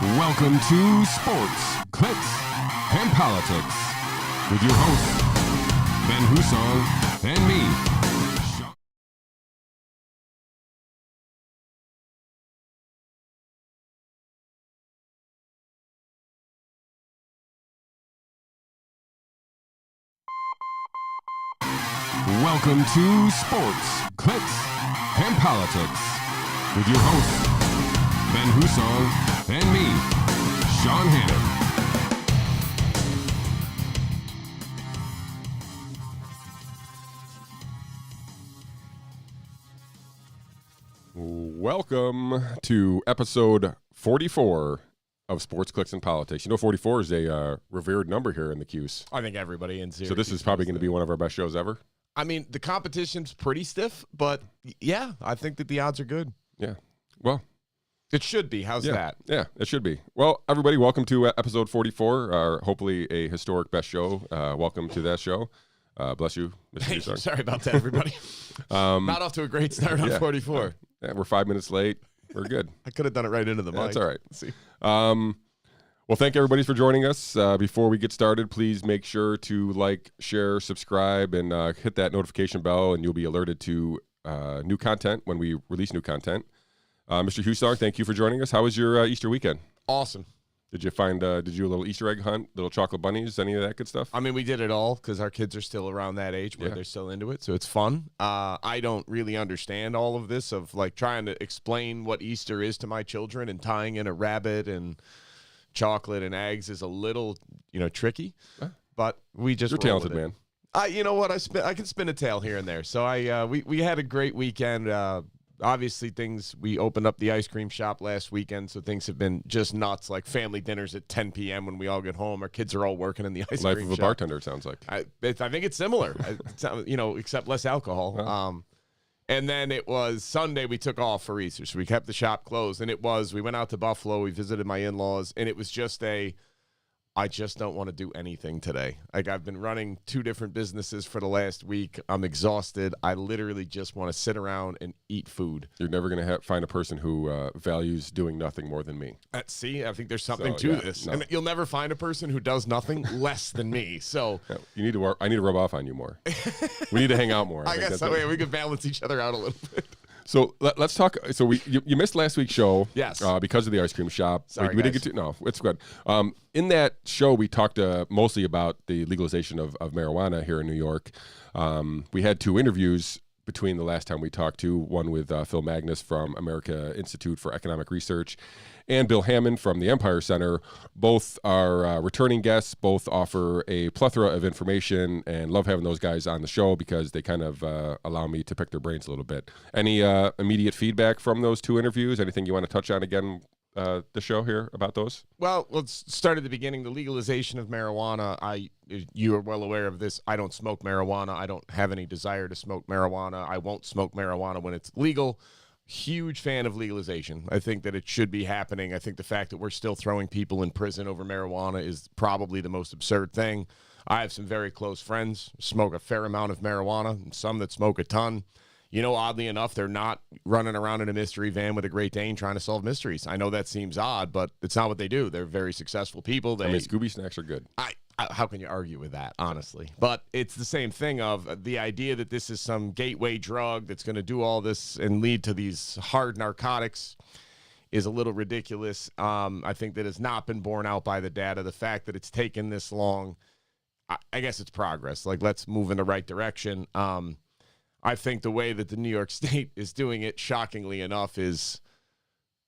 Welcome to Sports, Clicks, and Politics with your hosts, Ben Hussong and me, Shawn. Welcome to Sports, Clicks, and Politics with your hosts, Ben Hussong and me, Shawn Hannon. Welcome to episode 44 of Sports, Clicks, and Politics. You know, 44 is a revered number here in the Q's. I think everybody in Syracuse. So this is probably going to be one of our best shows ever. I mean, the competition's pretty stiff, but yeah, I think that the odds are good. Yeah. Well, it should be. How's that? Yeah, it should be. Well, everybody, welcome to episode 44, hopefully a historic best show. Welcome to that show. Bless you, Mr. Hussong. Sorry about that, everybody. Not off to a great start on 44. Yeah, we're 5 minutes late. We're good. I could have done it right into the mic. That's all right. Let's see. Well, thank everybody for joining us. Before we get started, please make sure to like, share, subscribe, and hit that notification bell, and you'll be alerted to new content when we release new content. Mr. Hussong, thank you for joining us. How was your Easter weekend? Awesome. Did you find, did you do a little Easter egg hunt, little chocolate bunnies, any of that good stuff? I mean, we did it all because our kids are still around that age where they're still into it, so it's fun. I don't really understand all of this of like trying to explain what Easter is to my children, and tying in a rabbit and chocolate and eggs is a little, tricky. But we just You're talented, man. You know what? I can spin a tale here and there. So we had a great weekend. Obviously, we opened up the ice cream shop last weekend, so things have been just nuts, like family dinners at 10 p.m. when we all get home. Our kids are all working in the ice cream shop. Life of a bartender, it sounds like. I think it's similar, except less alcohol. Wow. And then it was Sunday, we took off for Easter, so we kept the shop closed. And we went out to Buffalo, we visited my in-laws, and it was just I just don't want to do anything today. Like, I've been running 2 different businesses for the last week. I'm exhausted. I literally just want to sit around and eat food. You're never going to find a person who values doing nothing more than me. See, I think there's something to this. No. And you'll never find a person who does nothing less than me. So I need to rub off on you more. We need to hang out more. I guess that way we could balance each other out a little bit. So let's talk. So you missed last week's show, yes, because of the ice cream shop. Sorry, we didn't get to. No, it's good. In that show, we talked mostly about the legalization of marijuana here in New York. We had 2 interviews between the last time we talked to, one with Phil Magnus from America Institute for Economic Research and Bill Hammond from the Empire Center. Both are returning guests, both offer a plethora of information, and love having those guys on the show because they kind of allow me to pick their brains a little bit. Any immediate feedback from those 2 interviews? Anything you want to touch on again, the show here about those? Well, let's start at the beginning. The legalization of marijuana, you are well aware of this. I don't smoke marijuana. I don't have any desire to smoke marijuana. I won't smoke marijuana when it's legal. Huge fan of legalization. I think that it should be happening. I think the fact that we're still throwing people in prison over marijuana is probably the most absurd thing. I have some very close friends who smoke a fair amount of marijuana, and some that smoke a ton. Oddly enough, they're not running around in a mystery van with a Great Dane trying to solve mysteries. I know that seems odd, but it's not what they do. They're very successful people. Scooby snacks are good. How can you argue with that, honestly? But it's the same thing of the idea that this is some gateway drug that's going to do all this and lead to these hard narcotics is a little ridiculous. I think that has not been borne out by the data. The fact that it's taken this long, I guess it's progress. Like, let's move in the right direction. I think the way that the New York State is doing it, shockingly enough, is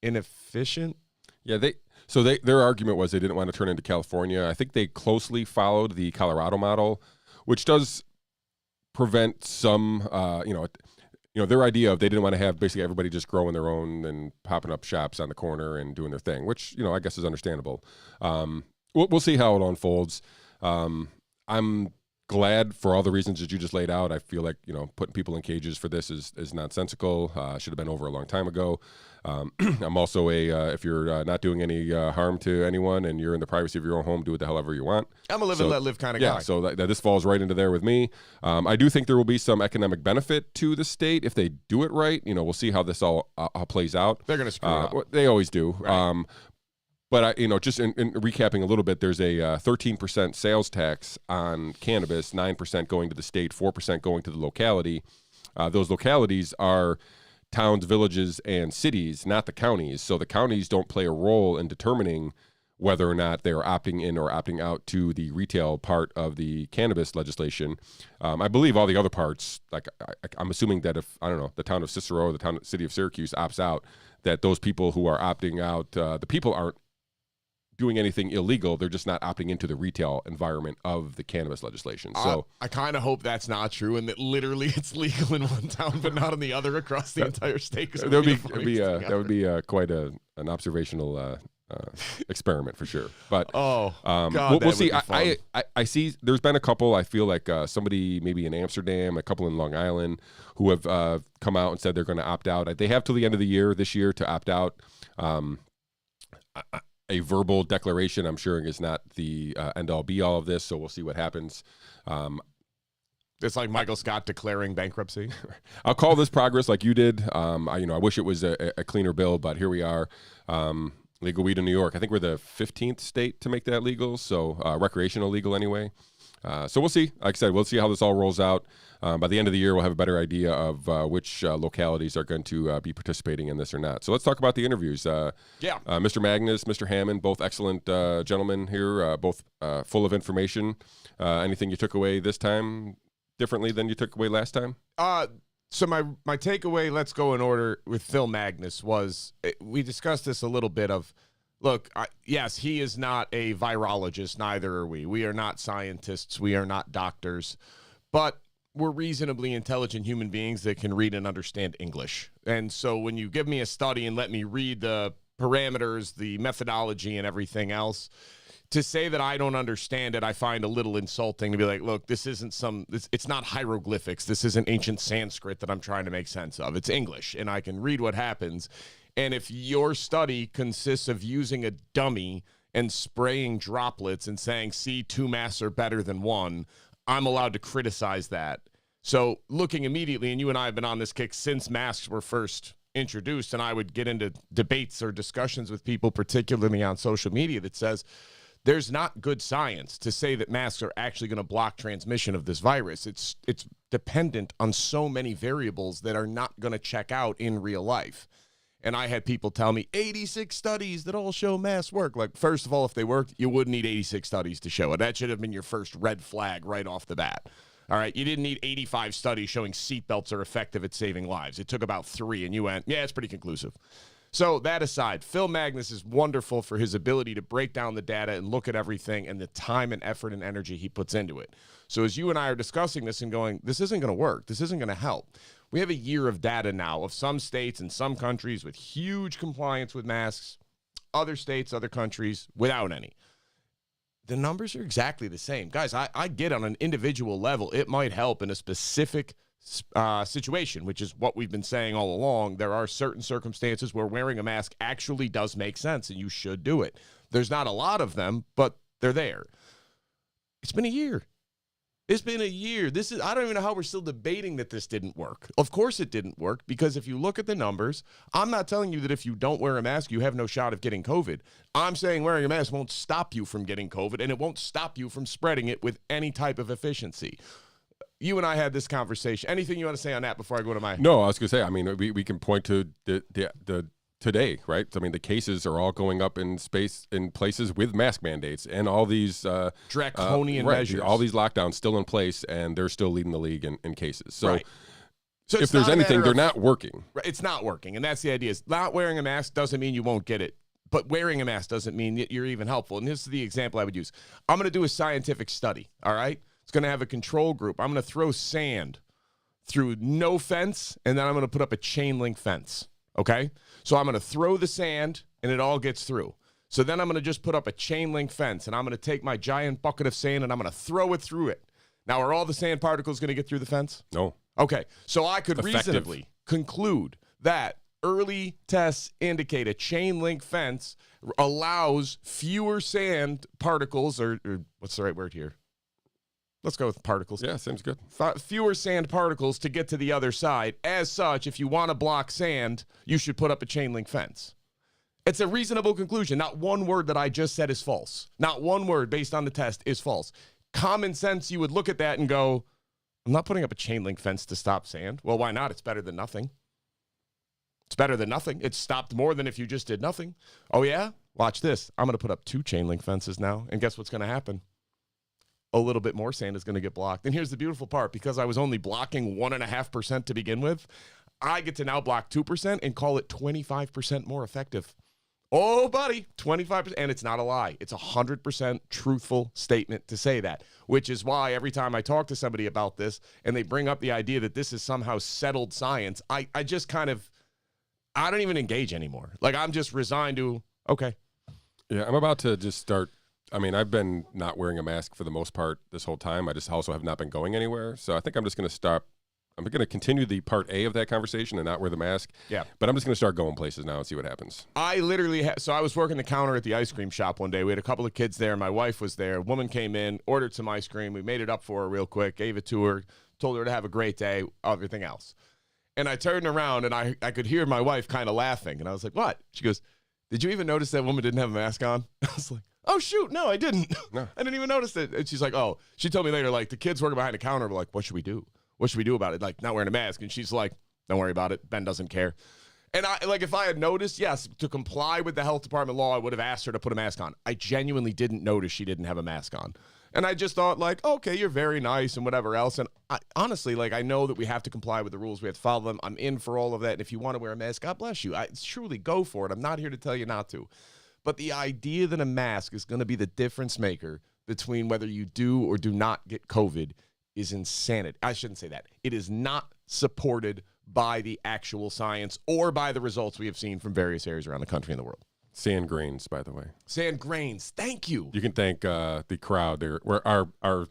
inefficient. Yeah, their argument was they didn't want to turn into California. I think they closely followed the Colorado model, which does prevent some, their idea of they didn't want to have basically everybody just growing their own and popping up shops on the corner and doing their thing, which, I guess is understandable. We'll see how it unfolds. I'm glad for all the reasons that you just laid out. I feel like, putting people in cages for this is nonsensical. Should have been over a long time ago. I'm also if you're not doing any harm to anyone and you're in the privacy of your own home, do it the hell ever you want. I'm a live and let live kind of guy. Yeah, so this falls right into there with me. I do think there will be some economic benefit to the state if they do it right. We'll see how this all plays out. They're going to screw it up. They always do. Right. But just in recapping a little bit, there's a 13% sales tax on cannabis, 9% going to the state, 4% going to the locality. Those localities are towns, villages, and cities, not the counties. So the counties don't play a role in determining whether or not they're opting in or opting out to the retail part of the cannabis legislation. I believe all the other parts, like I'm assuming that if, I don't know, the town of Cicero or the city of Syracuse opts out, that those people who are opting out, the people aren't doing anything illegal. They're just not opting into the retail environment of the cannabis legislation. So I kind of hope that's not true, and that literally it's legal in one town but not in the other across the entire state. That would be quite an observational experiment for sure. But God, we'll see. I see. There's been a couple. I feel like somebody maybe in Amsterdam, a couple in Long Island, who have come out and said they're going to opt out. They have till the end of the year this year to opt out. A verbal declaration, I'm sure, is not the end all be all of this. So we'll see what happens. It's like Michael Scott declaring bankruptcy. I'll call this progress, like you did. I wish it was a cleaner bill, but here we are. Legal weed in New York. I think we're the 15th state to make that legal, so recreational legal anyway. So we'll see. Like I said, we'll see how this all rolls out. By the end of the year, we'll have a better idea of which localities are going to be participating in this or not. So let's talk about the interviews. Mr. Magnus, Mr. Hammond, both excellent gentlemen here, both full of information. Anything you took away this time differently than you took away last time? So my takeaway, let's go in order, with Phil Magnus was, we discussed this a little bit of, look, yes, he is not a virologist, neither are we. We are not scientists. We are not doctors. But we're reasonably intelligent human beings that can read and understand English. And so when you give me a study and let me read the parameters, the methodology, and everything else, to say that I don't understand it, I find a little insulting to be like, look, this isn't it's not hieroglyphics. This isn't ancient Sanskrit that I'm trying to make sense of. It's English, and I can read what happens. And if your study consists of using a dummy and spraying droplets and saying, see, 2 masks are better than 1, I'm allowed to criticize that. So looking immediately, and you and I have been on this kick since masks were first introduced, and I would get into debates or discussions with people, particularly on social media, that says there's not good science to say that masks are actually going to block transmission of this virus. It's dependent on so many variables that are not going to check out in real life. And I had people tell me 86 studies that all show masks work. Like, first of all, if they worked, you wouldn't need 86 studies to show it. That should have been your first red flag right off the bat. All right, you didn't need 85 studies showing seatbelts are effective at saving lives. It took about 3, and you went, yeah, it's pretty conclusive. So that aside, Phil Magnus is wonderful for his ability to break down the data and look at everything and the time and effort and energy he puts into it. So as you and I are discussing this and going, this isn't going to work, this isn't going to help. We have a year of data now of some states and some countries with huge compliance with masks, other states, other countries without any. The numbers are exactly the same. Guys, I get on an individual level, it might help in a specific situation, which is what we've been saying all along. There are certain circumstances where wearing a mask actually does make sense, and you should do it. There's not a lot of them, but they're there. It's been a year. It's been a year. I don't even know how we're still debating that this didn't work. Of course it didn't work, because if you look at the numbers, I'm not telling you that if you don't wear a mask, you have no shot of getting COVID. I'm saying wearing a mask won't stop you from getting COVID, and it won't stop you from spreading it with any type of efficiency. You and I had this conversation. Anything you want to say on that before I go to my... No, I was going to say, I mean, we can point to the today, right? I mean, the cases are all going up in places with mask mandates and all these draconian measures. All these lockdowns still in place, and they're still leading the league in cases. So, right. So if there's anything, they're not working. It's not working, and that's the idea. Is not wearing a mask doesn't mean you won't get it, but wearing a mask doesn't mean that you're even helpful. And this is the example I would use. I'm going to do a scientific study, all right? It's going to have a control group. I'm going to throw sand through no fence, and then I'm going to put up a chain link fence. Okay? So I'm going to throw the sand, and it all gets through. So then I'm going to just put up a chain link fence, and I'm going to take my giant bucket of sand, and I'm going to throw it through it. Now, are all the sand particles going to get through the fence? No. Okay. So I could reasonably conclude that early tests indicate a chain link fence allows fewer sand particles, or what's the right word here? Let's go with particles. Yeah, seems good. Fewer sand particles to get to the other side. As such, if you want to block sand, you should put up a chain link fence. It's a reasonable conclusion. Not one word that I just said is false. Not one word based on the test is false. Common sense, you would look at that and go, I'm not putting up a chain link fence to stop sand. Well, why not? It's better than nothing. It's better than nothing. It's stopped more than if you just did nothing. Oh, yeah? Watch this. I'm going to put up 2 chain link fences now, and guess what's going to happen? A little bit more sand is going to get blocked. And here's the beautiful part. Because I was only blocking 1.5% to begin with, I get to now block 2% and call it 25% more effective. Oh, buddy, 25%. And it's not a lie. It's 100% truthful statement to say that, which is why every time I talk to somebody about this and they bring up the idea that this is somehow settled science, I just kind of, I don't even engage anymore. Like, I'm just resigned to, okay. Yeah, I'm about to just start. I mean, I've been not wearing a mask for the most part this whole time. I just also have not been going anywhere. So I think I'm just going to stop. I'm going to continue the part A of that conversation and not wear the mask. Yeah. But I'm just going to start going places now and see what happens. I literally, so I was working the counter at the ice cream shop one day. We had a couple of kids there. My wife was there. A woman came in, ordered some ice cream. We made it up for her real quick, gave it to her, told her to have a great day, everything else. And I turned around and I could hear my wife kind of laughing. And I was like, what? She goes, did you even notice that woman didn't have a mask on? I was like, oh, shoot, no, I didn't. No. I didn't even notice it. And she's like, oh, she told me later, like, the kids working behind the counter were like, what should we do? What should we do about it? Like, not wearing a mask. And she's like, don't worry about it. Ben doesn't care. And I, like, if I had noticed, yes, to comply with the health department law, I would have asked her to put a mask on. I genuinely didn't notice she didn't have a mask on. And I just thought, like, okay, you're very nice and whatever else. And I, honestly, like, I know that we have to comply with the rules. We have to follow them. I'm in for all of that. And if you want to wear a mask, God bless you. I truly go for it. I'm not here to tell you not to. But the idea that a mask is going to be the difference maker between whether you do or do not get COVID is insanity. I shouldn't say that. It is not supported by the actual science or by the results we have seen from various areas around the country and the world. Sand grains, by the way. Sand grains. Thank you. You can thank the crowd there, where our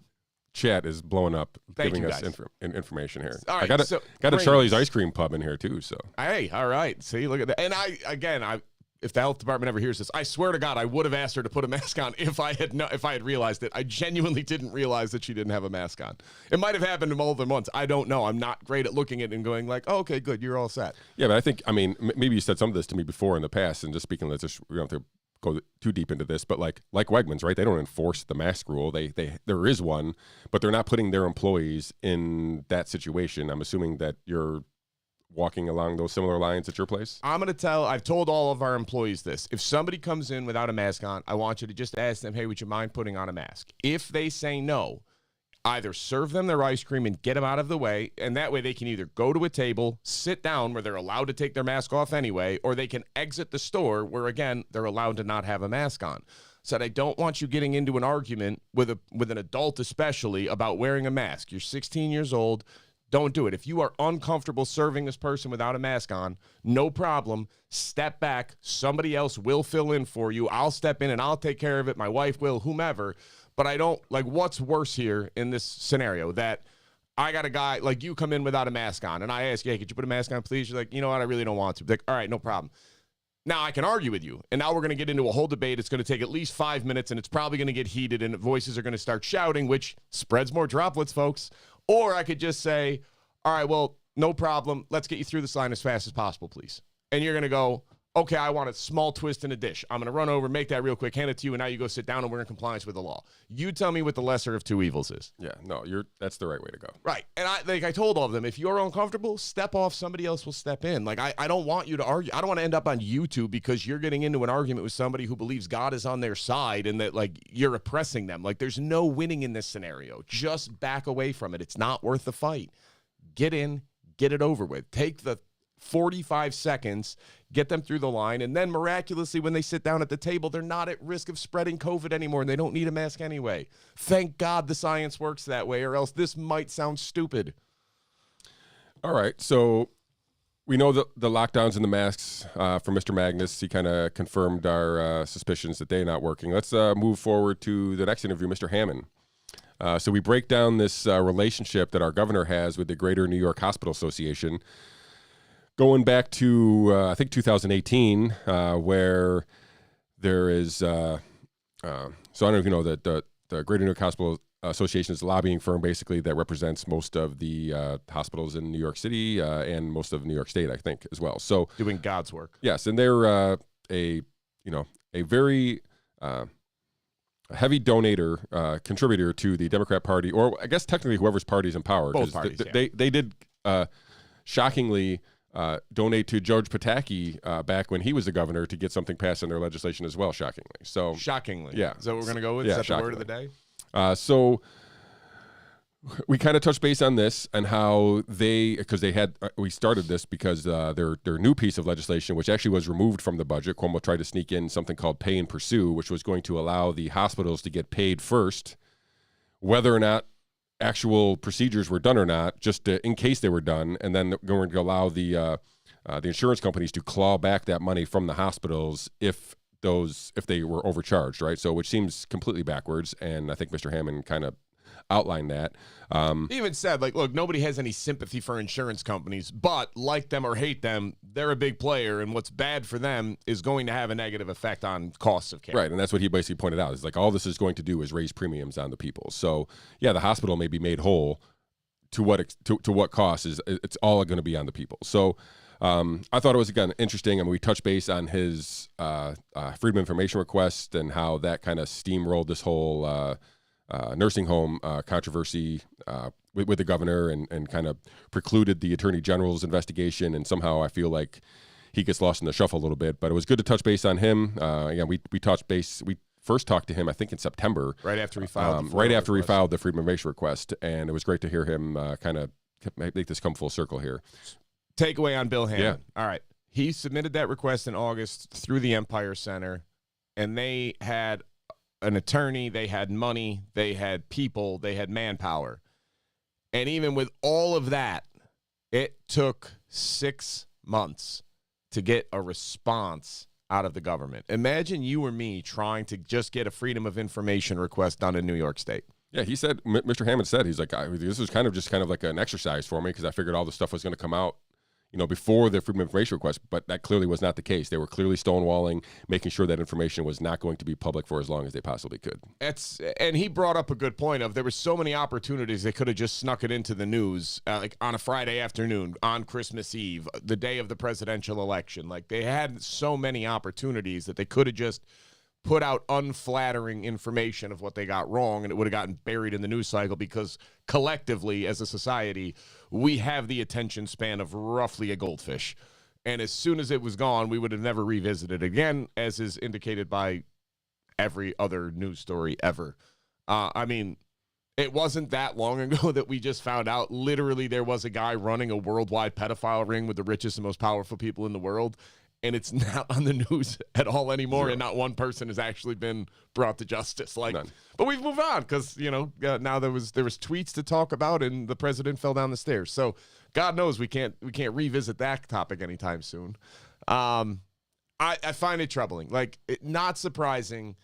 chat is blowing up, giving us information here. All right, I got a Charlie's Ice Cream Pub in here too. So hey, all right. See, look at that. And I if the health department ever hears this, I swear to God, I would have asked her to put a mask on if I had realized it. I genuinely didn't realize that she didn't have a mask on. It might have happened more than once. I don't know. I'm not great at looking at it and going like, oh, okay, good, you're all set. Yeah, but I think, I mean, maybe you said some of this to me before in the past, and just speaking, we don't have to go too deep into this, but like Wegmans, right? They don't enforce the mask rule. There is one, but they're not putting their employees in that situation. I'm assuming that you're walking along those similar lines at your place? I've told all of our employees this. If somebody comes in without a mask on, I want you to just ask them, hey, would you mind putting on a mask? If they say no, either serve them their ice cream and get them out of the way, and that way they can either go to a table, sit down where they're allowed to take their mask off anyway, or they can exit the store where, again, they're allowed to not have a mask on. Said, I don't want you getting into an argument with an adult especially about wearing a mask. You're 16 years old. Don't do it. If you are uncomfortable serving this person without a mask on, no problem. Step back. Somebody else will fill in for you. I'll step in and I'll take care of it. My wife will, whomever. But I don't, like, what's worse here in this scenario? That I got a guy, like, you come in without a mask on, and I ask, hey, could you put a mask on, please? You're like, you know what? I really don't want to. Like, all right, no problem. Now I can argue with you, and now we're going to get into a whole debate. It's going to take at least 5 minutes, and it's probably going to get heated, and voices are going to start shouting, which spreads more droplets, folks. Or I could just say, all right, well, no problem. Let's get you through this line as fast as possible, please. And you're going to go, okay, I want a small twist in a dish. I'm going to run over, make that real quick, hand it to you, and now you go sit down, and we're in compliance with the law. You tell me what the lesser of two evils is. Yeah, no, that's the right way to go. Right. And I told all of them, if you're uncomfortable, step off, somebody else will step in. Like, I don't want you to argue. I don't want to end up on YouTube because you're getting into an argument with somebody who believes God is on their side and that, like, you're oppressing them. Like, there's no winning in this scenario. Just back away from it. It's not worth the fight. Get in, get it over with. Take the 45 seconds, get them through the line, and then miraculously when they sit down at the table, they're not at risk of spreading COVID anymore, and they don't need a mask anyway. Thank God the science works that way, or else this might sound stupid. All right, so we know the lockdowns and the masks from Mr. Magnus. He kind of confirmed our suspicions that they're not working. Let's move forward to the next interview, Mr. Hannon. So we break down this relationship that our governor has with the Greater New York Hospital Association, going back to, I think, 2018, where there is, so I don't know if you know that the Greater New York Hospital Association is a lobbying firm, basically, that represents most of the hospitals in New York City and most of New York State, I think, as well. So doing God's work. Yes, and they're a very heavy donator, contributor to the Democrat Party, or I guess technically whoever's party's in power. Both parties, they did shockingly donate to George Pataki back when he was the governor to get something passed in their legislation as well. Shockingly, yeah. Is that what we're gonna go with? Yeah, is that the word of the day? So we kind of touched base on this and how we started this because their new piece of legislation, which actually was removed from the budget, Cuomo tried to sneak in something called pay and pursue, which was going to allow the hospitals to get paid first, whether or not actual procedures were done or not, just in case they were done, and then going to allow the insurance companies to claw back that money from the hospitals if they were overcharged, right? So, which seems completely backwards, and I think Mr. Hammond kind of outlined that. He even said, like, look, nobody has any sympathy for insurance companies, but like them or hate them, they're a big player, and what's bad for them is going to have a negative effect on costs of care. Right, and that's what he basically pointed out. Is like all this is going to do is raise premiums on the people. So, yeah, the hospital may be made whole to what cost is it's all going to be on the people. So, I thought it was, again, interesting. I mean, we touched base on his freedom of information request and how that kind of steamrolled this whole nursing home controversy with the governor and kind of precluded the attorney general's investigation. And somehow I feel like he gets lost in the shuffle a little bit. But it was good to touch base on him. Again, we touched base. We first talked to him, I think, in September. Right after he filed the freedom of information request. And it was great to hear him kind of make this come full circle here. Takeaway on Bill Hannon. Yeah. All right. He submitted that request in August through the Empire Center, and they had an attorney, they had money, they had people, they had manpower. And even with all of that, it took 6 months to get a response out of the government. Imagine you or me trying to just get a freedom of information request done in New York State. Yeah, he said, Mr. Hammond said, he's like, this was kind of like an exercise for me because I figured all the stuff was going to come out, before the freedom of information request, but that clearly was not the case. They were clearly stonewalling, making sure that information was not going to be public for as long as they possibly could. And he brought up a good point of there were so many opportunities they could have just snuck it into the news, like on a Friday afternoon, on Christmas Eve, the day of the presidential election. Like they had so many opportunities that they could have just put out unflattering information of what they got wrong, and it would have gotten buried in the news cycle because collectively, as a society, we have the attention span of roughly a goldfish. And as soon as it was gone, we would have never revisited it again, as is indicated by every other news story ever. I mean, it wasn't that long ago that we just found out literally there was a guy running a worldwide pedophile ring with the richest and most powerful people in the world. And it's not on the news at all anymore, Zero. and not one person has actually been brought to justice. None. But we've moved on because now there was tweets to talk about, and the president fell down the stairs. So God knows we can't revisit that topic anytime soon. I find it troubling, not surprising,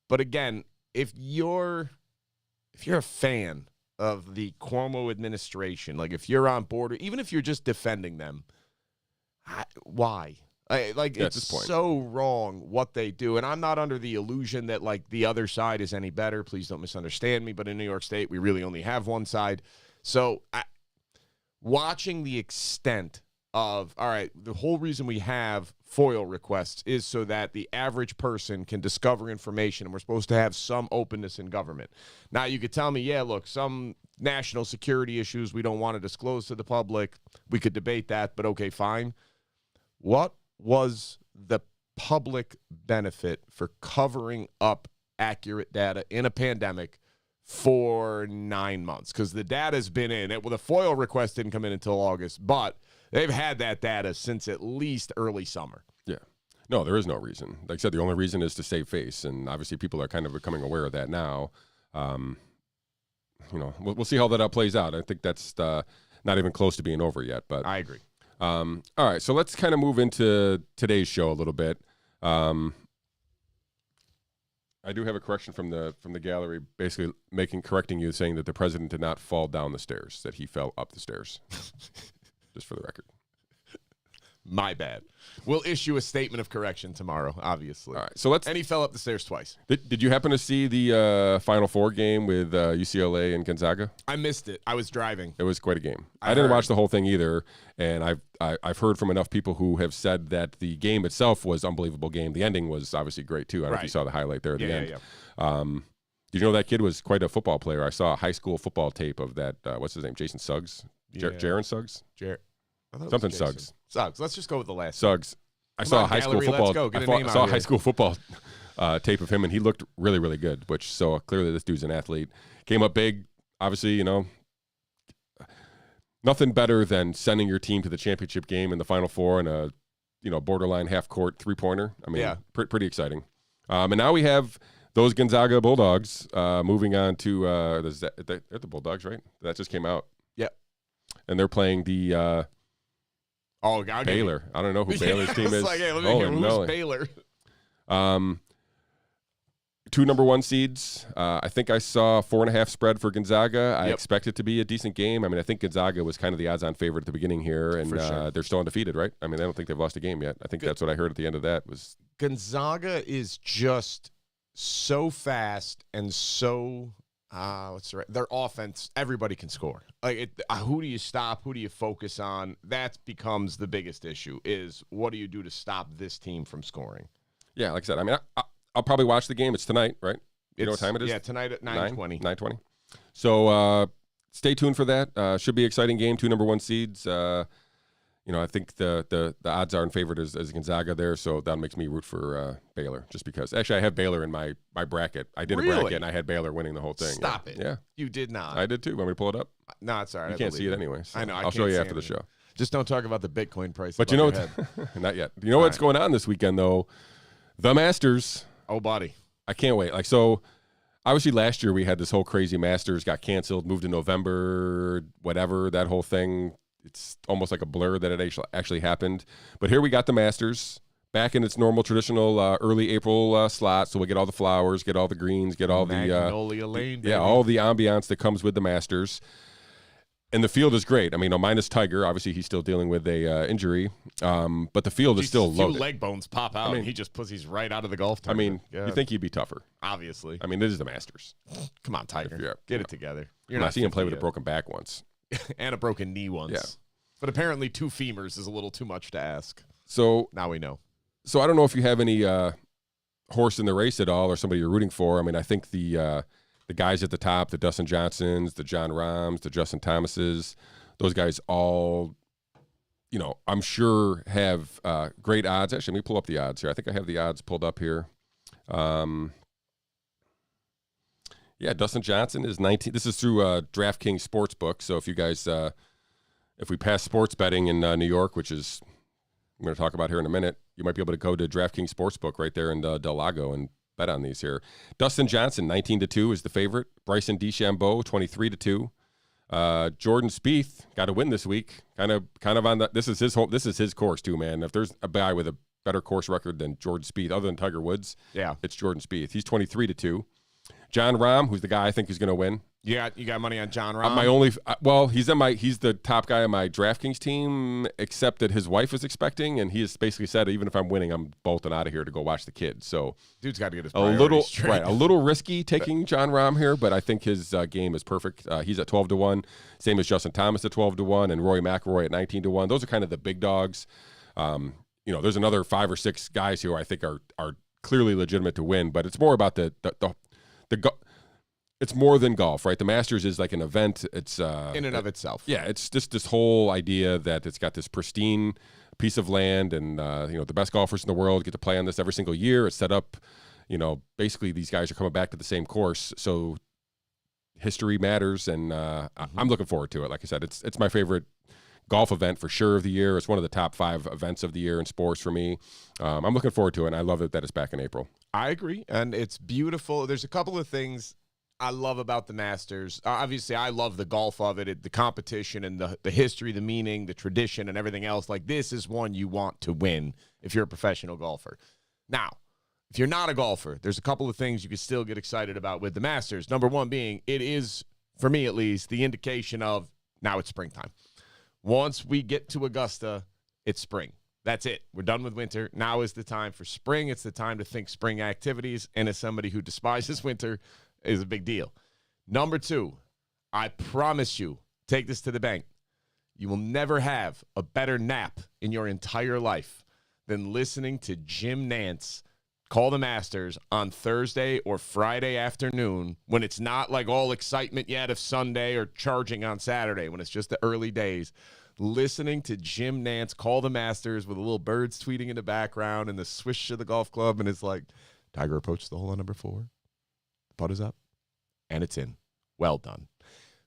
but again, if you're a fan of the Cuomo administration, like if you're on board, or even if you're just defending them, why? It's so wrong what they do. And I'm not under the illusion that, the other side is any better. Please don't misunderstand me. But in New York State, we really only have one side. So watching the extent of, all right, the whole reason we have FOIL requests is so that the average person can discover information, and we're supposed to have some openness in government. Now, you could tell me, yeah, look, some national security issues we don't want to disclose to the public. We could debate that, but okay, fine. What was the public benefit for covering up accurate data in a pandemic for 9 months? Because the data's been in. The FOIL request didn't come in until August, but they've had that data since at least early summer. Yeah. No, there is no reason. Like I said, the only reason is to save face, and obviously people are kind of becoming aware of that now. We'll see how that plays out. I think that's not even close to being over yet. But I agree. All right, so let's kind of move into today's show a little bit. I do have a correction from the gallery, basically correcting you, saying that the president did not fall down the stairs; that he fell up the stairs. Just for the record. My bad. We'll issue a statement of correction tomorrow, obviously. All right. So let's. And he fell up the stairs twice. Did you happen to see the Final Four game with UCLA and Gonzaga? I missed it. I was driving. It was quite a game. I didn't watch the whole thing either, and I've heard from enough people who have said that the game itself was an unbelievable game. The ending was obviously great too. I don't know if you saw the highlight there at the end. Yeah. Did you know that kid was quite a football player? I saw a high school football tape of that. What's his name? Jason Suggs? Jaron Suggs? Something Suggs. Suggs. Let's just go with the last. Suggs. I saw a high school football. I saw a high school football tape of him, and he looked really, really good. So clearly, this dude's an athlete. Came up big. Obviously, nothing better than sending your team to the championship game in the Final Four and a borderline half court 3-pointer. I mean, pretty exciting. And now we have those Gonzaga Bulldogs moving on to they're the Bulldogs, right? That just came out. Yep. And they're playing the. Baylor. I don't know who Baylor's team is. Like, hey, let me hear who's Baylor. 2 number 1 seeds. I think I saw 4.5 spread for Gonzaga. I expect it to be a decent game. I mean, I think Gonzaga was kind of the odds-on favorite at the beginning here, and they're still undefeated, right? I mean, I don't think they've lost a game yet. I think that's what I heard at the end of that was. Gonzaga is just so fast and so. Their offense, everybody can score. Who do you stop? Who do you focus on? That becomes the biggest issue is what do you do to stop this team from scoring? Yeah, like I said, I mean, I'll probably watch the game. It's tonight, right? You know what time it is? Yeah, tonight at 9:20. 9:20. So stay tuned for that. Should be an exciting game. 2 number 1 seeds. I think the odds are in favor as Gonzaga there, so that makes me root for Baylor just because. Actually, I have Baylor in my bracket. I did a bracket, and I had Baylor winning the whole thing. Stop it. Yeah. You did not. I did too. Want me to pull it up? No, it's all right. You can't see it anyway. So I know. I'll show you after the show. Just don't talk about the Bitcoin price. But not yet. You know what's going on this weekend, though? The Masters. Oh, buddy. I can't wait. So obviously last year we had this whole crazy Masters, got canceled, moved to November, whatever, that whole thing. It's almost like a blur that it actually happened. But here we got the Masters back in its normal traditional early April slot. So we get all the flowers, get all the greens, get all Magnolia Lane, baby. all the ambiance that comes with the Masters. And the field is great. I mean, minus Tiger. Obviously, he's still dealing with a injury. But the field is still loaded. Leg bones pop out, and he just pussies right out of the golf tournament. I mean, you think he'd be tougher. Obviously. I mean, this is the Masters. Come on, Tiger. Get it together. You're not seeing him play with a broken back once. And a broken knee once. Yeah. But apparently 2 femurs is a little too much to ask. So now we know. So I don't know if you have any horse in the race at all or somebody you're rooting for. I mean, I think the guys at the top, the Dustin Johnsons, the John Rahms, the Justin Thomases, those guys all, I'm sure have great odds. Actually, let me pull up the odds here. I think I have the odds pulled up here. Yeah, Dustin Johnson is 19. This is through DraftKings Sportsbook. So if you guys, if we pass sports betting in New York, which is I'm going to talk about here in a minute, you might be able to go to DraftKings Sportsbook right there in Del Lago and bet on these here. Dustin Johnson, 19-2 is the favorite. Bryson DeChambeau, 23-2. Jordan Spieth got a win this week. Kind of on the. This is his course too, man. If there's a guy with a better course record than Jordan Spieth, other than Tiger Woods, it's Jordan Spieth. He's 23-2. John Rahm, who's the guy I think is going to win. You got money on John Rahm? He's the top guy on my DraftKings team, except that his wife is expecting, and he has basically said, even if I'm winning, I'm bolting out of here to go watch the kids. So dude's got to get his priorities straight. A little risky taking John Rahm here, but I think his game is perfect. He's at 12-1, same as Justin Thomas at 12-1, and Rory McIlroy at 19-1. Those are kind of the big dogs. There's another 5 or 6 guys who I think are clearly legitimate to win, but it's more about it's more than golf, right? The Masters is like an event. It's in and of itself. Yeah, it's just this whole idea that it's got this pristine piece of land, and the best golfers in the world get to play on this every single year. It's set up, basically these guys are coming back to the same course, so history matters, and I'm looking forward to it. Like I said, it's my favorite golf event for sure of the year. It's one of the top 5 events of the year in sports for me. I'm looking forward to it, and I love it that it's back in April. I agree, and it's beautiful. There's a couple of things I love about the Masters. Obviously, I love the golf of it, the competition and the history, the meaning, the tradition, and everything else. Like, this is one you want to win if you're a professional golfer. Now, if you're not a golfer, there's a couple of things you can still get excited about with the Masters. Number one being, it is, for me at least, the indication of now it's springtime. Once we get to Augusta, it's spring. That's it. We're done with winter. Now is the time for spring. It's the time to think spring activities. And as somebody who despises winter, is a big deal. Number 2, I promise you, take this to the bank. You will never have a better nap in your entire life than listening to Jim Nantz call the Masters on Thursday or Friday afternoon when it's not like all excitement yet of Sunday or charging on Saturday, when it's just the early days. Listening to Jim Nantz call the Masters with the little birds tweeting in the background and the swish of the golf club, and it's like, Tiger approaches the hole on number 4. The putt is up, and it's in. Well done.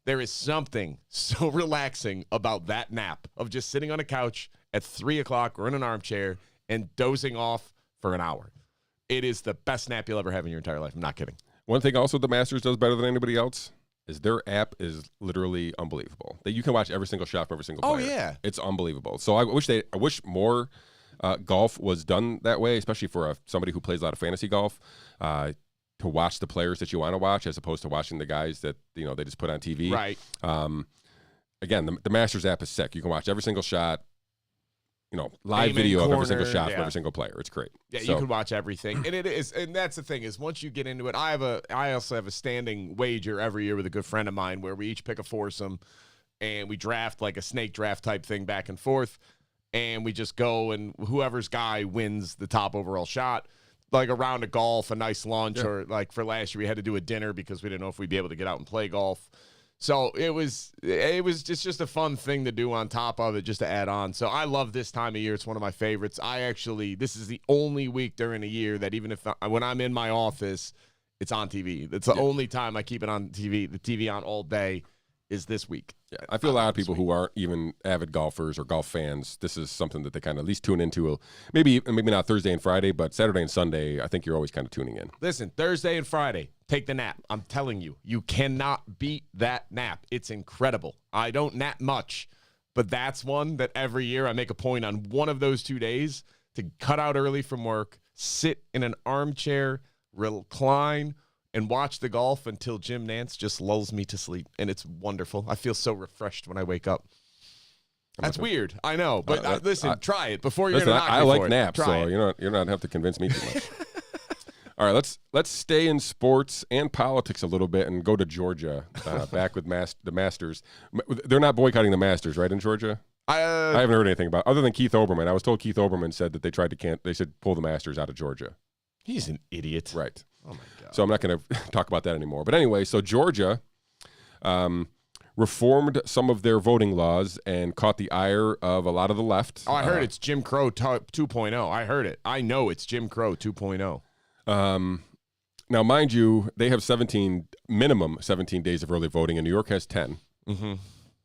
There is something so relaxing about that nap of just sitting on a couch at 3 o'clock or in an armchair and dozing off for an hour. It is the best nap you'll ever have in your entire life. I'm not kidding. One thing also the Masters does better than anybody else is their app is literally unbelievable. That you can watch every single shot from every single player. Oh, yeah. It's unbelievable. So I wish more golf was done that way, especially for somebody who plays a lot of fantasy golf, to watch the players that you want to watch as opposed to watching the guys that they just put on TV. Right. Again, the Masters app is sick. You can watch every single shot. Live Aim video of corner, every single shot yeah. from every single player. It's great. Yeah, you can watch everything. And it is, and that's the thing is once you get into it, I also have a standing wager every year with a good friend of mine where we each pick a foursome and we draft like a snake draft type thing back and forth. And we just go and whoever's guy wins the top overall shot. Like a round of golf, a nice lunch, or like for last year we had to do a dinner because we didn't know if we'd be able to get out and play golf. So it was just a fun thing to do on top of it, just to add on. So I love this time of year. It's one of my favorites. This is the only week during the year that even if when I'm in my office, it's on TV. It's the only time I keep it on TV. The TV on all day is this week. Yeah, I feel a lot of people who aren't even avid golfers or golf fans, this is something that they kind of at least tune into. Maybe not Thursday and Friday, but Saturday and Sunday, I think you're always kind of tuning in. Listen, Thursday and Friday, take the nap. I'm telling you, you cannot beat that nap. It's incredible. I don't nap much, but that's one that every year I make a point on one of those 2 days to cut out early from work, sit in an armchair, recline, and watch the golf until Jim Nantz just lulls me to sleep. And it's wonderful. I feel so refreshed when I wake up. That's weird. I know. But listen, try it before you're going to knock me for it. I like naps, Try so you're not have to convince me too much. All right, let's stay in sports and politics a little bit and go to Georgia, back with the Masters. They're not boycotting the Masters, right, in Georgia? I haven't heard anything about other than Keith Olbermann. I was told Keith Olbermann said that they said pull the Masters out of Georgia. He's an idiot. Right. Oh, my God. So I'm not going to talk about that anymore. But anyway, so Georgia reformed some of their voting laws and caught the ire of a lot of the left. Oh, I heard it's Jim Crow 2.0. I heard it. I know it's Jim Crow 2.0. Now, mind you, they have minimum 17 days of early voting, and New York has 10. Mm-hmm.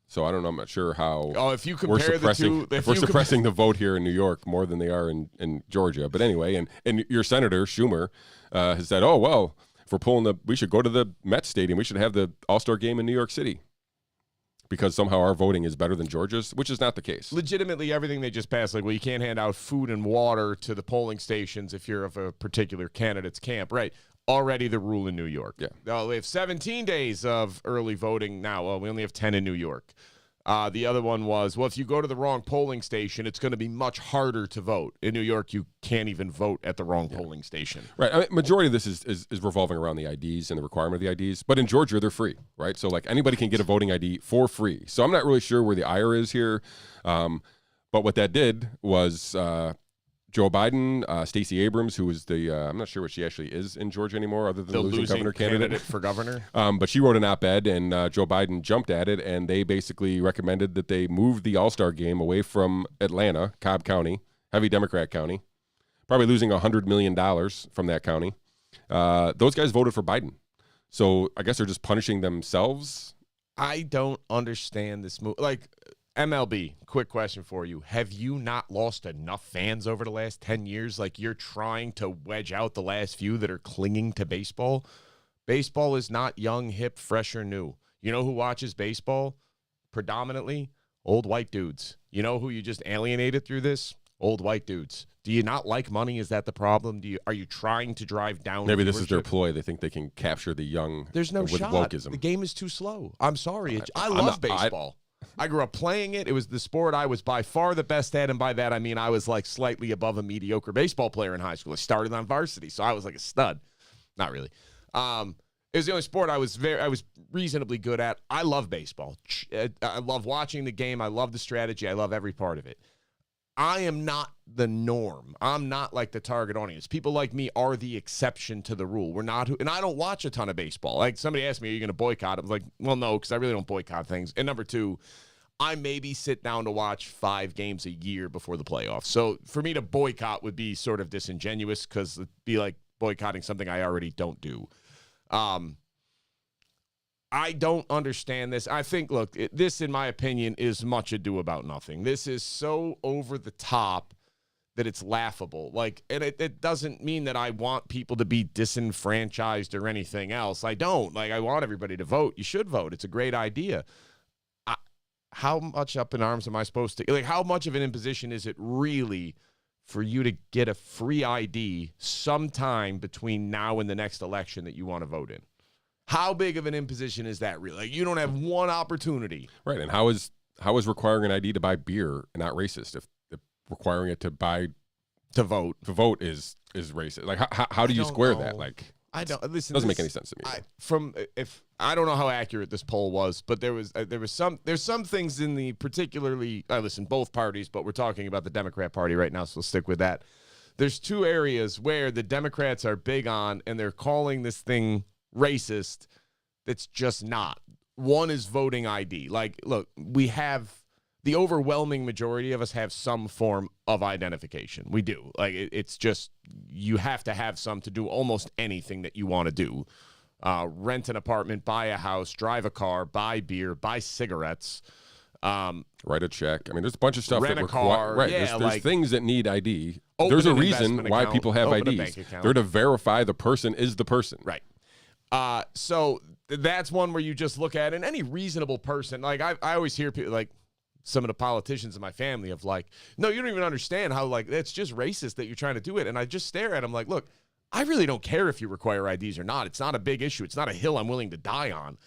So I don't know. I'm not sure how. Oh, if you compare the two, we're suppressing the vote here in New York more than they are in Georgia. But anyway, and your senator Schumer has said, "Oh well, if we're pulling we should go to the Met Stadium. We should have the All Star Game in New York City because somehow our voting is better than Georgia's, which is not the case." Legitimately, everything they just passed, like, well, you can't hand out food and water to the polling stations if you're of a particular candidate's camp, right? Already the rule in New York. Yeah. We have 17 days of early voting now. Well, we only have 10 in New York. The other one was, well, if you go to the wrong polling station, it's going to be much harder to vote. In New York, you can't even vote at the wrong polling station. Right. I mean, majority of this is revolving around the IDs and the requirement of the IDs. But in Georgia, they're free, right? So, like, anybody can get a voting ID for free. So I'm not really sure where the ire is here. But what that did was Joe Biden, Stacey Abrams, who is I'm not sure what she actually is in Georgia anymore other than the losing governor candidate for governor. But she wrote an op-ed, and Joe Biden jumped at it, and they basically recommended that they move the All-Star Game away from Atlanta, Cobb County, heavy Democrat county, probably losing $100 million from that county. Those guys voted for Biden. So I guess they're just punishing themselves. I don't understand this move. Like, MLB, quick question for you. Have you not lost enough fans over the last 10 years? Like, you're trying to wedge out the last few that are clinging to baseball? Baseball is not young, hip, fresh, or new. You know who watches baseball? Predominantly old white dudes. You know who you just alienated through this? Old white dudes. Do you not like money? Is that the problem? Are you trying to drive down Maybe this viewership? is their ploy. They think they can capture the young. There's no with shot. wokeism. The game is too slow. I'm sorry. I love baseball. I grew up playing it. It was the sport I was by far the best at, and by that I mean I was like slightly above a mediocre baseball player in high school. I started on varsity, so I was like a stud. Not really. It was the only sport I was reasonably good at. I love baseball. I love watching the game. I love the strategy. I love every part of it. I am not the norm. I'm not like the target audience. People like me are the exception to the rule. We're not, and I don't watch a ton of baseball. Like somebody asked me, "Are you going to boycott?" I was like, "Well, no, because I really don't boycott things." And number two, I maybe sit down to watch 5 games a year before the playoffs. So for me to boycott would be sort of disingenuous because it'd be like boycotting something I already don't do. I don't understand this. I think, look, this, in my opinion, is much ado about nothing. This is so over the top that it's laughable. Like, and it doesn't mean that I want people to be disenfranchised or anything else. I don't. Like, I want everybody to vote. You should vote. It's a great idea. How much up in arms am I supposed to? Like, how much of an imposition is it really for you to get a free ID sometime between now and the next election that you want to vote in? How big of an imposition is that really? Like, you don't have one opportunity. Right, and how is requiring an ID to buy beer not racist if requiring it to vote is racist? Like, how do you square that? Like, I don't listen. Doesn't make any sense to me. I don't know how accurate this poll was, but there's some things in the particularly. I listen both parties, but we're talking about the Democrat Party right now, so we'll stick with that. There's 2 areas where the Democrats are big on, and they're calling this thing racist. That's just not. One is voting ID. Like, look, we have the overwhelming majority of us have some form of identification. We do. Like, it's just you have to have some to do almost anything that you want to do. Rent an apartment, buy a house, drive a car, buy beer, buy cigarettes, write a check. I mean, there's a bunch of stuff rent that a car. Right. Yeah, there's things that need ID. Open There's a an reason investment why account, people have open a IDs. bank account. They're to verify the person is the person. Right. So that's one where you just look at it, and any reasonable person, like I always hear people, like some of the politicians in my family, of like, no, you don't even understand how, like, it's just racist that you're trying to do it. And I just stare at them like, look, I really don't care if you require IDs or not. It's not a big issue. It's not a hill I'm willing to die on.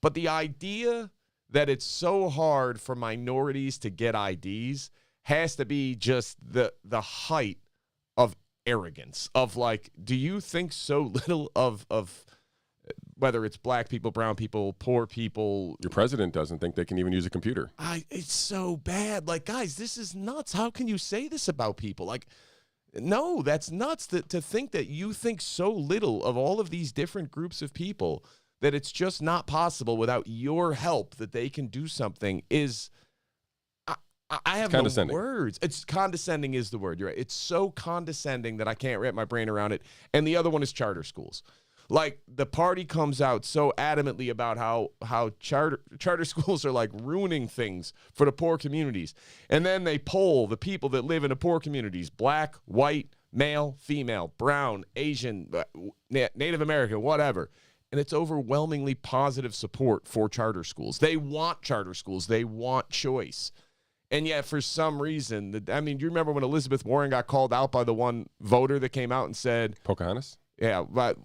But the idea that it's so hard for minorities to get IDs has to be just the height of arrogance, of like, do you think so little of whether it's black people, brown people, poor people? Your president doesn't think they can even use a computer. It's so bad. Like, guys, this is nuts. How can you say this about people? Like, no, that's nuts to think that you think so little of all of these different groups of people that it's just not possible without your help that they can do something is, I have no words. It's condescending is the word. You're right. It's so condescending that I can't wrap my brain around it. And the other one is charter schools. Like, the party comes out so adamantly about how charter schools are like ruining things for the poor communities. And then they poll the people that live in the poor communities: black, white, male, female, brown, Asian, Native American, whatever. And it's overwhelmingly positive support for charter schools. They want charter schools. They want choice. And yet, for some reason, do you remember when Elizabeth Warren got called out by the one voter that came out and said, Pocahontas? Yeah, but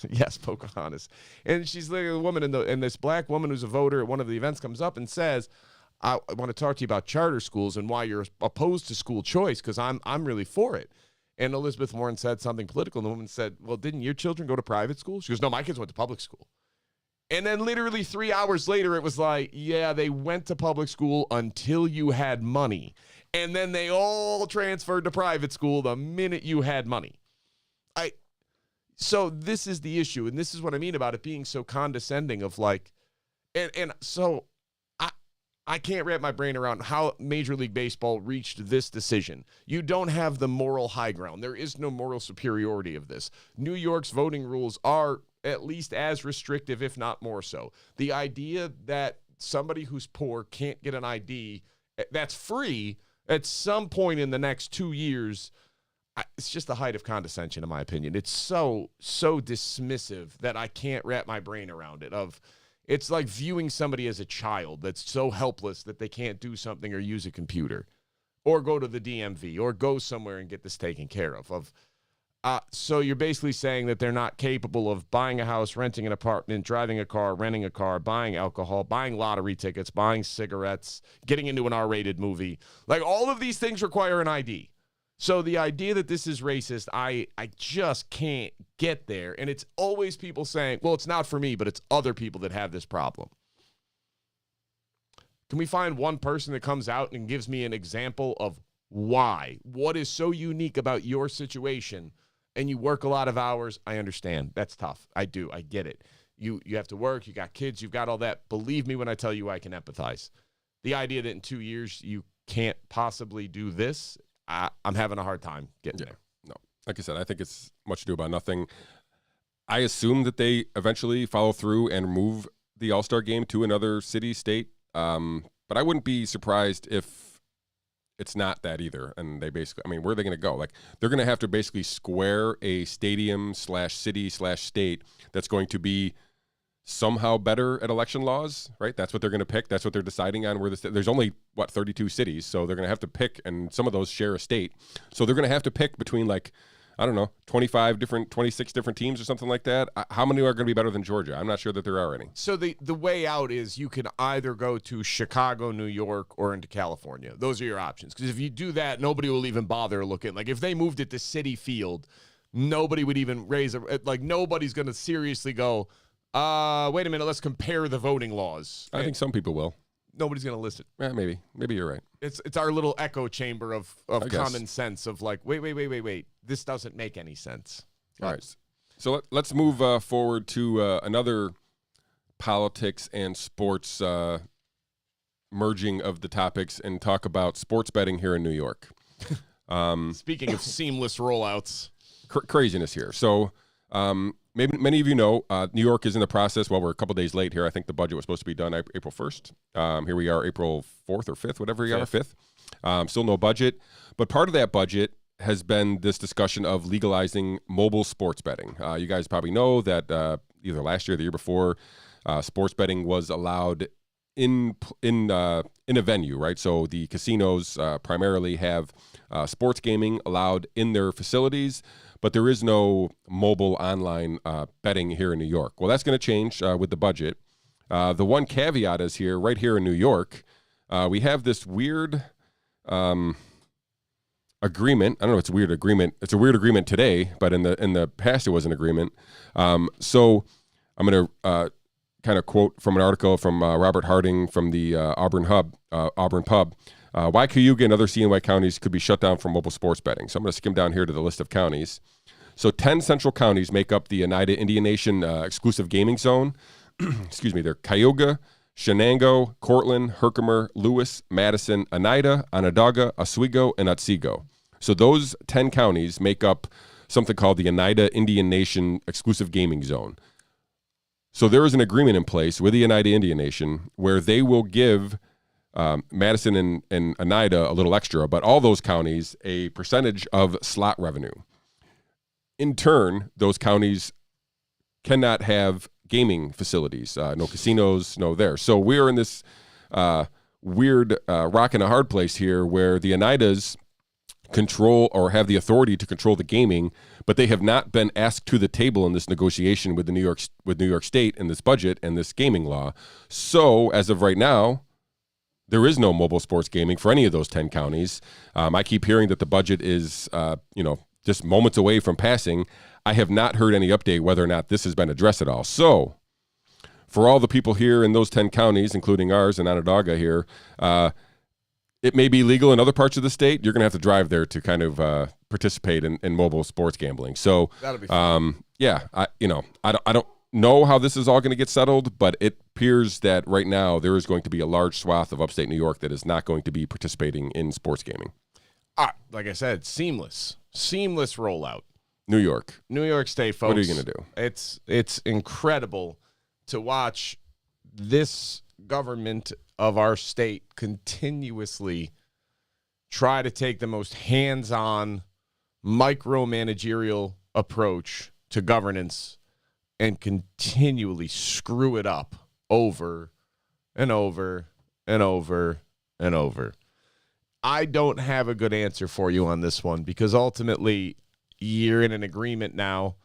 yes, Pocahontas. And she's literally a woman, and this black woman who's a voter at one of the events comes up and says, I want to talk to you about charter schools and why you're opposed to school choice, because I'm really for it. And Elizabeth Warren said something political, and the woman said, well, didn't your children go to private school? She goes, no, my kids went to public school. And then literally 3 hours later, it was like, yeah, they went to public school until you had money. And then they all transferred to private school the minute you had money. So this is the issue, and this is what I mean about it being so condescending of like, and so I can't wrap my brain around how Major League Baseball reached this decision. You don't have the moral high ground. There is no moral superiority of this. New York's voting rules are at least as restrictive, if not more so. The idea that somebody who's poor can't get an ID that's free at some point in the next 2 years, it's just the height of condescension, in my opinion. It's so dismissive that I can't wrap my brain around it. It's like viewing somebody as a child that's so helpless that they can't do something or use a computer or go to the DMV or go somewhere and get this taken care of. So you're basically saying that they're not capable of buying a house, renting an apartment, driving a car, renting a car, buying alcohol, buying lottery tickets, buying cigarettes, getting into an R-rated movie. Like, all of these things require an ID. So the idea that this is racist, I just can't get there. And it's always people saying, well, it's not for me, but it's other people that have this problem. Can we find one person that comes out and gives me an example of why? What is so unique about your situation? And you work a lot of hours. I understand. That's tough. I do. I get it. You have to work. You got kids. You've got all that. Believe me when I tell you I can empathize. The idea that in 2 years you can't possibly do this, I'm having a hard time getting there. No. Like I said, I think it's much ado about nothing. I assume that they eventually follow through and move the All-Star Game to another city, state. But I wouldn't be surprised if it's not that either. And they basically, I mean, where are they going to go? Like, they're going to have to basically square a stadium/city/state that's going to be somehow better at election laws, right? That's what they're going to pick. That's what they're deciding on. There's only, 32 cities. So they're going to have to pick, and some of those share a state. So they're going to have to pick between, like, I don't know, 26 different teams or something like that. How many are going to be better than Georgia? I'm not sure that there are any. So the way out is you can either go to Chicago, New York, or into California. Those are your options. Because if you do that, nobody will even bother looking. Like, if they moved it to Citi Field, nobody would even nobody's going to seriously go, wait a minute, let's compare the voting laws. I think some people will. Nobody's going to listen. Yeah, maybe. Maybe you're right. It's our little echo chamber of common sense of like, wait. This doesn't make any sense. All right. So let's move forward to another politics and sports merging of the topics and talk about sports betting here in New York. Speaking of seamless rollouts. Craziness here. So maybe many of you know New York is in the process. Well, we're a couple days late here. I think the budget was supposed to be done April 1st. Here we are, April 4th or 5th, whatever we are, 5th. Still no budget. But part of that budget has been this discussion of legalizing mobile sports betting. You guys probably know that either last year or the year before, sports betting was allowed in a venue, right? So the casinos primarily have sports gaming allowed in their facilities, but there is no mobile online betting here in New York. Well, that's going to change with the budget. The one caveat is here, right here in New York, we have this weird agreement. I don't know if it's a weird agreement. It's a weird agreement today, but in the past it was an agreement. So I'm going to kind of quote from an article from Robert Harding from the Auburn Pub. Why Cayuga and other CNY counties could be shut down from mobile sports betting. So I'm going to skim down here to the list of counties. So 10 central counties make up the Oneida Indian Nation exclusive gaming zone. Excuse me. They're Cayuga, Shenango, Cortland, Herkimer, Lewis, Madison, Oneida, Onondaga, Oswego, and Otsego. So those 10 counties make up something called the Oneida Indian Nation exclusive gaming zone. So there is an agreement in place with the Oneida Indian Nation where they will give Madison and Oneida a little extra, but all those counties a percentage of slot revenue. In turn, those counties cannot have gaming facilities, no casinos, no there. So we're in this weird rock and a hard place here where the Oneidas control or have the authority to control the gaming, but they have not been asked to the table in this negotiation with New York State in this budget and this gaming law. So as of right now, there is no mobile sports gaming for any of those 10 counties. I keep hearing that the budget is, just moments away from passing. I have not heard any update whether or not this has been addressed at all. So for all the people here in those 10 counties, including ours and Onondaga here, it may be legal in other parts of the state. You're going to have to drive there to kind of participate in mobile sports gambling. So, that'll be fun. I don't know how this is all going to get settled, but it appears that right now there is going to be a large swath of upstate New York that is not going to be participating in sports gaming. Like I said, seamless rollout. New York State, folks. What are you going to do? It's incredible to watch this government of our state continuously try to take the most hands-on, micromanagerial approach to governance and continually screw it up over and over and over and over. I don't have a good answer for you on this one because ultimately you're in an agreement now.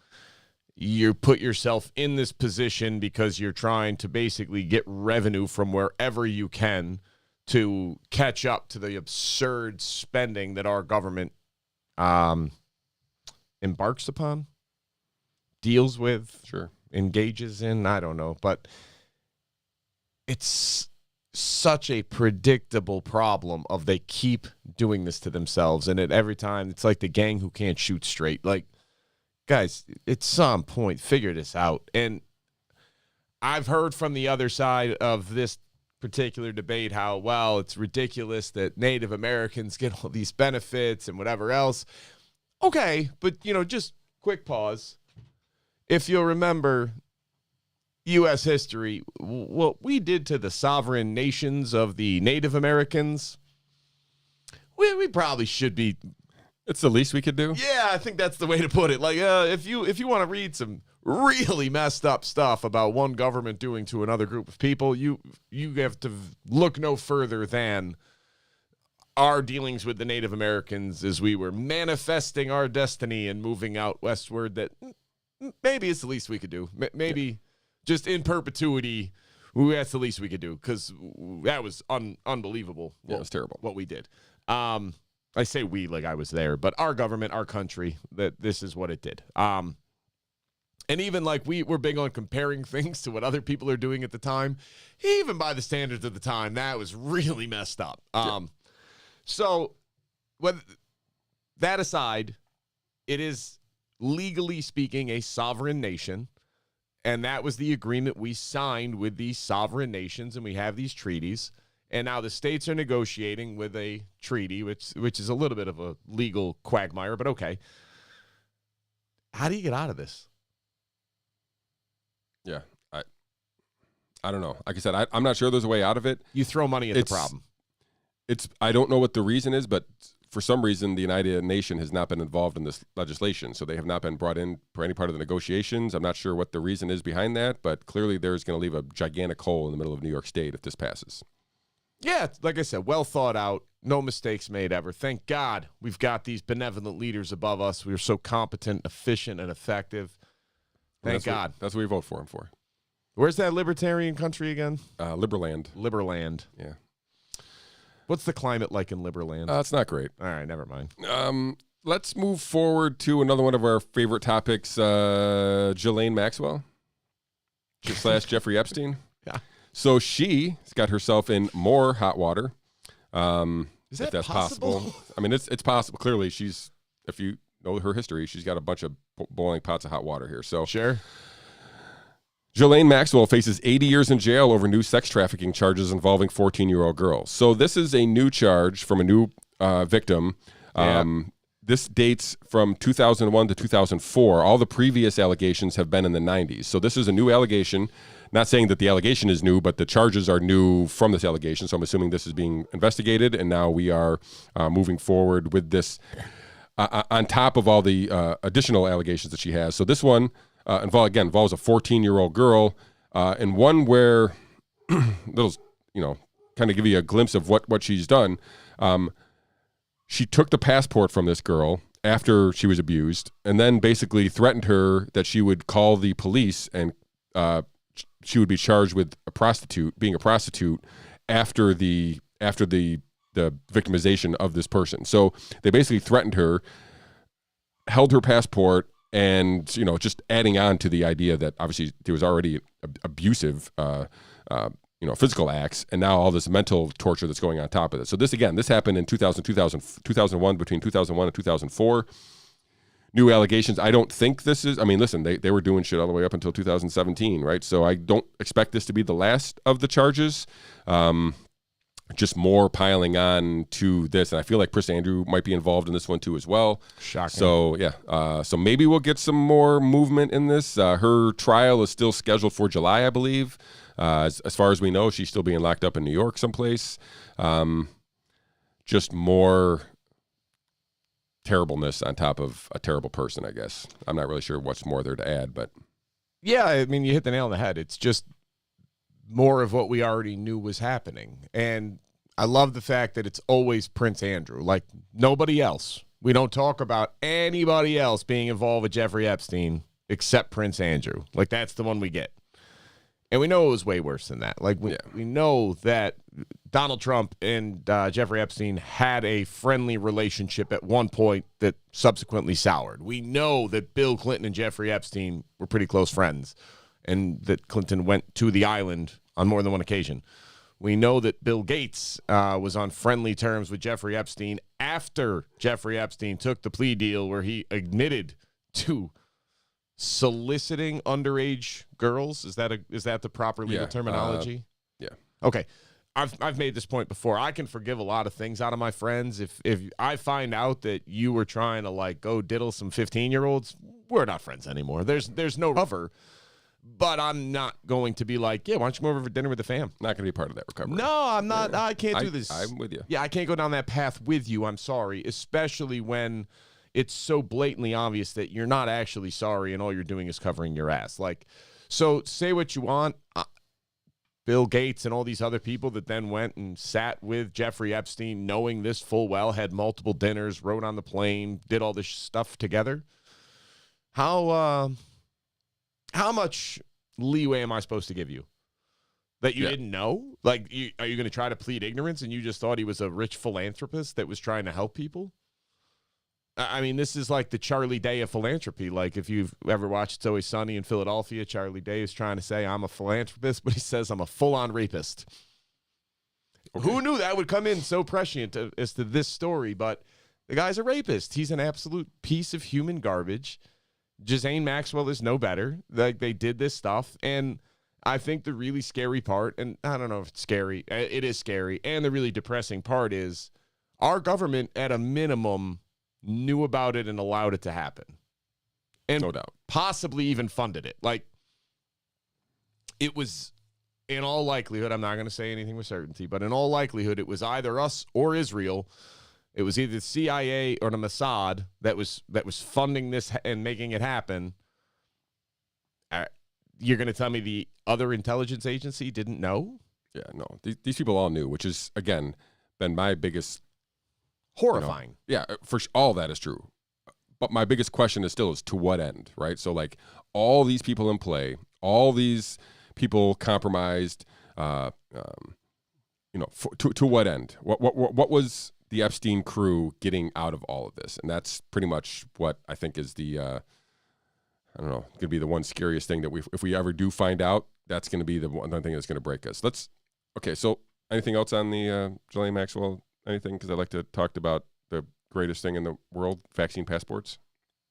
You put yourself in this position because you're trying to basically get revenue from wherever you can to catch up to the absurd spending that our government embarks upon, deals with, Sure, engages in. I don't know, but it's such a predictable problem of they keep doing this to themselves, and at every time it's like the gang who can't shoot straight. Like, guys, at some point, figure this out. And I've heard from the other side of this particular debate how, well, it's ridiculous that Native Americans get all these benefits and whatever else. Okay, but, just quick pause. If you'll remember U.S. history, what we did to the sovereign nations of the Native Americans, we probably should be. it's the least we could do. Yeah, I think that's the way to put it. Like, if you want to read some really messed up stuff about one government doing to another group of people, you have to look no further than our dealings with the Native Americans as we were manifesting our destiny and moving out westward. That maybe it's the least we could do. Maybe just in perpetuity, that's the least we could do, because that was unbelievable. Yeah, it was terrible what we did. I say we like I was there, but our government, our country, that this is what it did. And even like we're big on comparing things to what other people are doing at the time. Even by the standards of the time, that was really messed up. So, that aside, it is legally speaking a sovereign nation, and that was the agreement we signed with these sovereign nations, and we have these treaties. And now the states are negotiating with a treaty, which is a little bit of a legal quagmire, but okay. How do you get out of this? Yeah, I don't know. Like I said, I'm not sure there's a way out of it. You throw money at the problem. I don't know what the reason is, but for some reason, the United Nations has not been involved in this legislation, so they have not been brought in for any part of the negotiations. I'm not sure what the reason is behind that, but clearly there's going to leave a gigantic hole in the middle of New York State if this passes. Yeah, like I said, well thought out, no mistakes made ever. Thank God we've got these benevolent leaders above us. We are so competent, efficient, and effective. Thank God. That's what we vote for him for. Where's that libertarian country again? Liberland. Liberland. Yeah. What's the climate like in Liberland? It's not great. All right, never mind. Let's move forward to another one of our favorite topics, Ghislaine Maxwell / Jeffrey Epstein. Yeah. So she's got herself in more hot water. Is that if that's possible? I mean, it's possible. Clearly, if you know her history, she's got a bunch of boiling pots of hot water here. So sure. Ghislaine Maxwell faces 80 years in jail over new sex trafficking charges involving 14-year-old girls. So this is a new charge from a new victim. This dates from 2001 to 2004. All the previous allegations have been in the 90s. So this is a new allegation. Not saying that the allegation is new, but the charges are new from this allegation. So I'm assuming this is being investigated, and now we are moving forward with this on top of all the additional allegations that she has. So this one involves a 14-year-old girl, and one where little, kind of give you a glimpse of what she's done. She took the passport from this girl after she was abused, and then basically threatened her that she would call the police and she would be charged with being a prostitute after the victimization of this person. So they basically threatened her, held her passport, and just adding on to the idea that obviously there was already abusive physical acts, and now all this mental torture that's going on top of it. So this happened in 2001, between 2001 and 2004. New allegations. I don't think this is, listen, they were doing shit all the way up until 2017, right? So I don't expect this to be the last of the charges. Just more piling on to this. And I feel like Prince Andrew might be involved in this one too as well. Shocking. So, yeah. So maybe we'll get some more movement in this. Her trial is still scheduled for July, I believe. As far as we know, she's still being locked up in New York someplace. Just more terribleness on top of a terrible person, I guess. I'm not really sure what's more there to add, but yeah, you hit the nail on the head. It's just more of what we already knew was happening. And I love the fact that it's always Prince Andrew, like nobody else. We don't talk about anybody else being involved with Jeffrey Epstein except Prince Andrew. Like, that's the one we get. And we know it was way worse than that. Like, we know that Donald Trump and Jeffrey Epstein had a friendly relationship at one point that subsequently soured. We know that Bill Clinton and Jeffrey Epstein were pretty close friends, and that Clinton went to the island on more than one occasion. We know that Bill Gates was on friendly terms with Jeffrey Epstein after Jeffrey Epstein took the plea deal where he admitted to soliciting underage girls. Is that the proper legal terminology? Yeah. Okay. I've made this point before. I can forgive a lot of things out of my friends. If I find out that you were trying to like go diddle some 15-year-olds, we're not friends anymore. There's no cover. But I'm not going to be like, yeah, why don't you come over for dinner with the fam? Not going to be part of that recovery. No, I'm not. I can't do this. I'm with you. Yeah, I can't go down that path with you. I'm sorry, especially when it's so blatantly obvious that you're not actually sorry and all you're doing is covering your ass. Like, so say what you want. Bill Gates and all these other people that then went and sat with Jeffrey Epstein, knowing this full well, had multiple dinners, rode on the plane, did all this stuff together. How much leeway am I supposed to give you? That you didn't know? Like, are you going to try to plead ignorance and you just thought he was a rich philanthropist that was trying to help people? I mean, this is like the Charlie Day of philanthropy. Like, if you've ever watched It's Always Sunny in Philadelphia, Charlie Day is trying to say, I'm a philanthropist, but he says I'm a full-on rapist. Okay. Who knew that would come in so prescient as to this story? But the guy's a rapist. He's an absolute piece of human garbage. Ghislaine Maxwell is no better. Like, they did this stuff, and I think the really scary part, and I don't know if it's scary, it is scary, and the really depressing part is our government, at a minimum, knew about it and allowed it to happen. And no doubt. Possibly even funded it. Like, it was, in all likelihood, I'm not going to say anything with certainty, but in all likelihood, it was either us or Israel. It was either the CIA or the Mossad that was funding this and making it happen. You're going to tell me the other intelligence agency didn't know? Yeah, no. These people all knew, which is, again, been my biggest... Horrifying. All that is true. But my biggest question is still to what end, right? So, like, all these people in play, all these people compromised, to what end? What was the Epstein crew getting out of all of this? And that's pretty much what I think is the, I don't know, going to be the one scariest thing that if we ever do find out, that's going to be the one thing that's going to break us. So anything else on the Ghislaine Maxwell, anything? Because I'd like to talk about the greatest thing in the world, vaccine passports.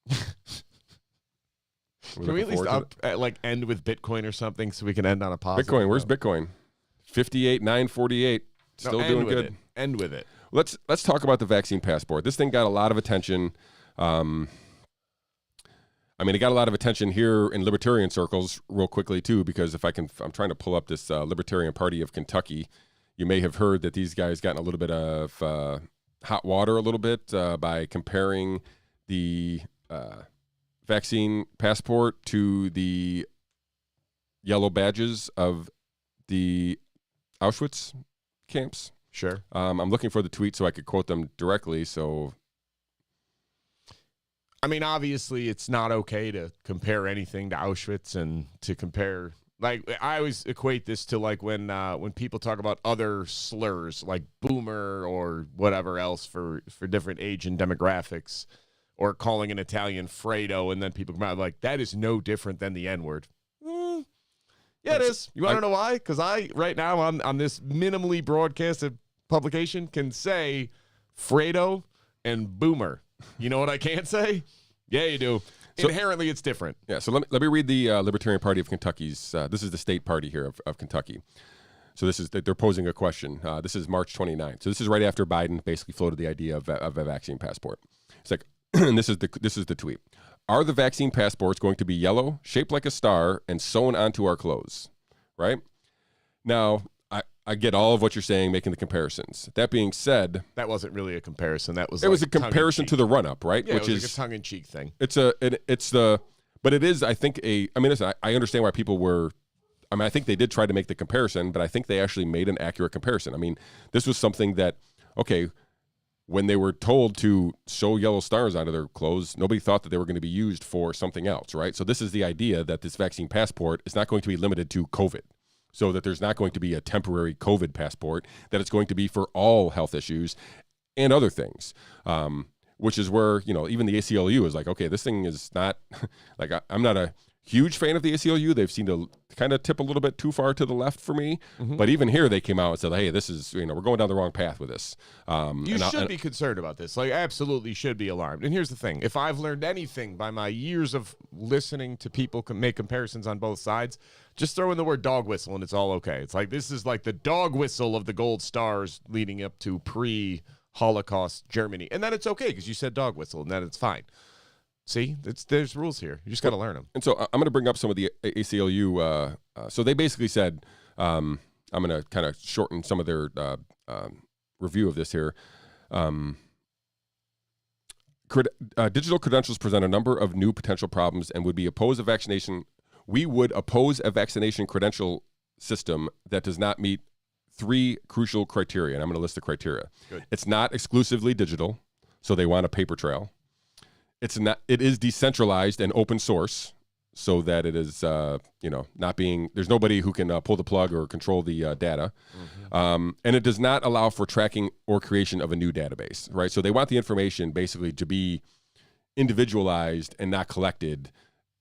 Can we at least end with Bitcoin or something so we can end on a positive? Bitcoin, where's Bitcoin? 58,948. Still doing good. End with it. Let's talk about the vaccine passport. This thing got a lot of attention. It got a lot of attention here in libertarian circles real quickly too, because I'm trying to pull up this Libertarian Party of Kentucky. You may have heard that these guys got in a little bit of hot water a little bit by comparing the vaccine passport to the yellow badges of the Auschwitz camps. Sure. I'm looking for the tweet so I could quote them directly. So, I mean, obviously, it's not okay to compare anything to Auschwitz and to compare. Like, I always equate this to like when people talk about other slurs like boomer or whatever else for different age and demographics, or calling an Italian Fredo, and then people come out like that is no different than the N-word. Yeah, it is. You want to know why? Because right now on this minimally broadcasted publication can say Fredo and boomer. You know what I can't say? Yeah, you do. So, inherently, it's different. Yeah, so let me read the Libertarian Party of Kentucky's. This is the state party here of Kentucky. So they're posing a question. This is March 29th. So this is right after Biden basically floated the idea of a vaccine passport. It's like, and this is the tweet. Are the vaccine passports going to be yellow, shaped like a star, and sewn onto our clothes? Right? Now, I get all of what you're saying, making the comparisons. That being said, that wasn't really a comparison. That was was a comparison to the run-up, right? Yeah, which is like a tongue-in-cheek thing. But it is, I think, listen, I understand why people were. I think they did try to make the comparison, but I think they actually made an accurate comparison. I mean, this was something that, okay, when they were told to sew yellow stars onto their clothes, nobody thought that they were going to be used for something else, right? So this is the idea that this vaccine passport is not going to be limited to COVID, so that there's not going to be a temporary COVID passport, that it's going to be for all health issues and other things, which is where, even the ACLU is like, okay, this thing is not, like, I'm not a huge fan of the ACLU. They've seemed to kind of tip a little bit too far to the left for me. Mm-hmm. But even here, they came out and said, hey, this is, we're going down the wrong path with this. You should be concerned about this. Like, absolutely should be alarmed. And here's the thing. If I've learned anything by my years of listening to people make comparisons on both sides, just throw in the word dog whistle and it's all okay. It's like, this is like the dog whistle of the gold stars leading up to pre-Holocaust Germany. And then it's okay because you said dog whistle and then it's fine. See, there's rules here. You just got to learn them. And so I'm going to bring up some of the ACLU. So they basically said, I'm going to kind of shorten some of their review of this here. Digital credentials present a number of new potential problems and would be opposed a vaccination. We would oppose a vaccination credential system that does not meet 3 crucial criteria. And I'm going to list the criteria. Good. It's not exclusively digital, so they want a paper trail. It is decentralized and open source, so that it is, not being, there's nobody who can pull the plug or control the data. Mm-hmm. And it does not allow for tracking or creation of a new database, right? So they want the information basically to be individualized and not collected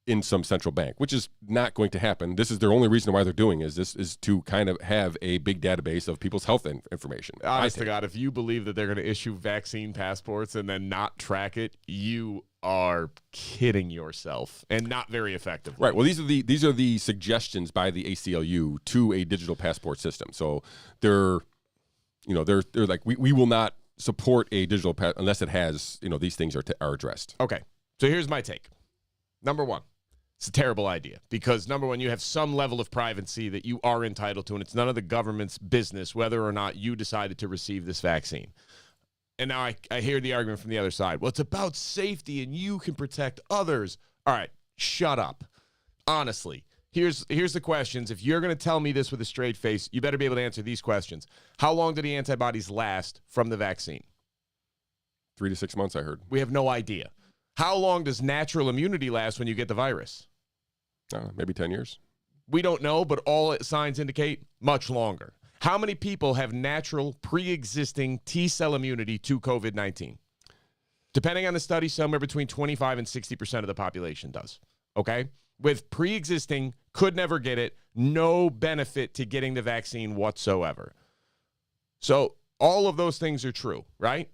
in some central bank, which is not going to happen. This is their only reason why they're doing this is to kind of have a big database of people's health information. Honest to God, if you believe that they're going to issue vaccine passports and then not track it, you are kidding yourself and not very effectively. Right. Well, these are the suggestions by the ACLU to a digital passport system. So they're like, we will not support a digital unless it has, these things are addressed. Okay. So here's my take. Number one. It's a terrible idea because, number one, you have some level of privacy that you are entitled to, and it's none of the government's business whether or not you decided to receive this vaccine. And now I hear the argument from the other side. Well, it's about safety, and you can protect others. All right, shut up. Honestly, here's the questions. If you're going to tell me this with a straight face, you better be able to answer these questions. How long do the antibodies last from the vaccine? 3 to 6 months, I heard. We have no idea. How long does natural immunity last when you get the virus? Maybe 10 years. We don't know, but all signs indicate much longer. How many people have natural pre-existing T-cell immunity to COVID-19? Depending on the study, somewhere between 25 and 60% of the population does. Okay? With pre-existing, could never get it, no benefit to getting the vaccine whatsoever. So all of those things are true, right?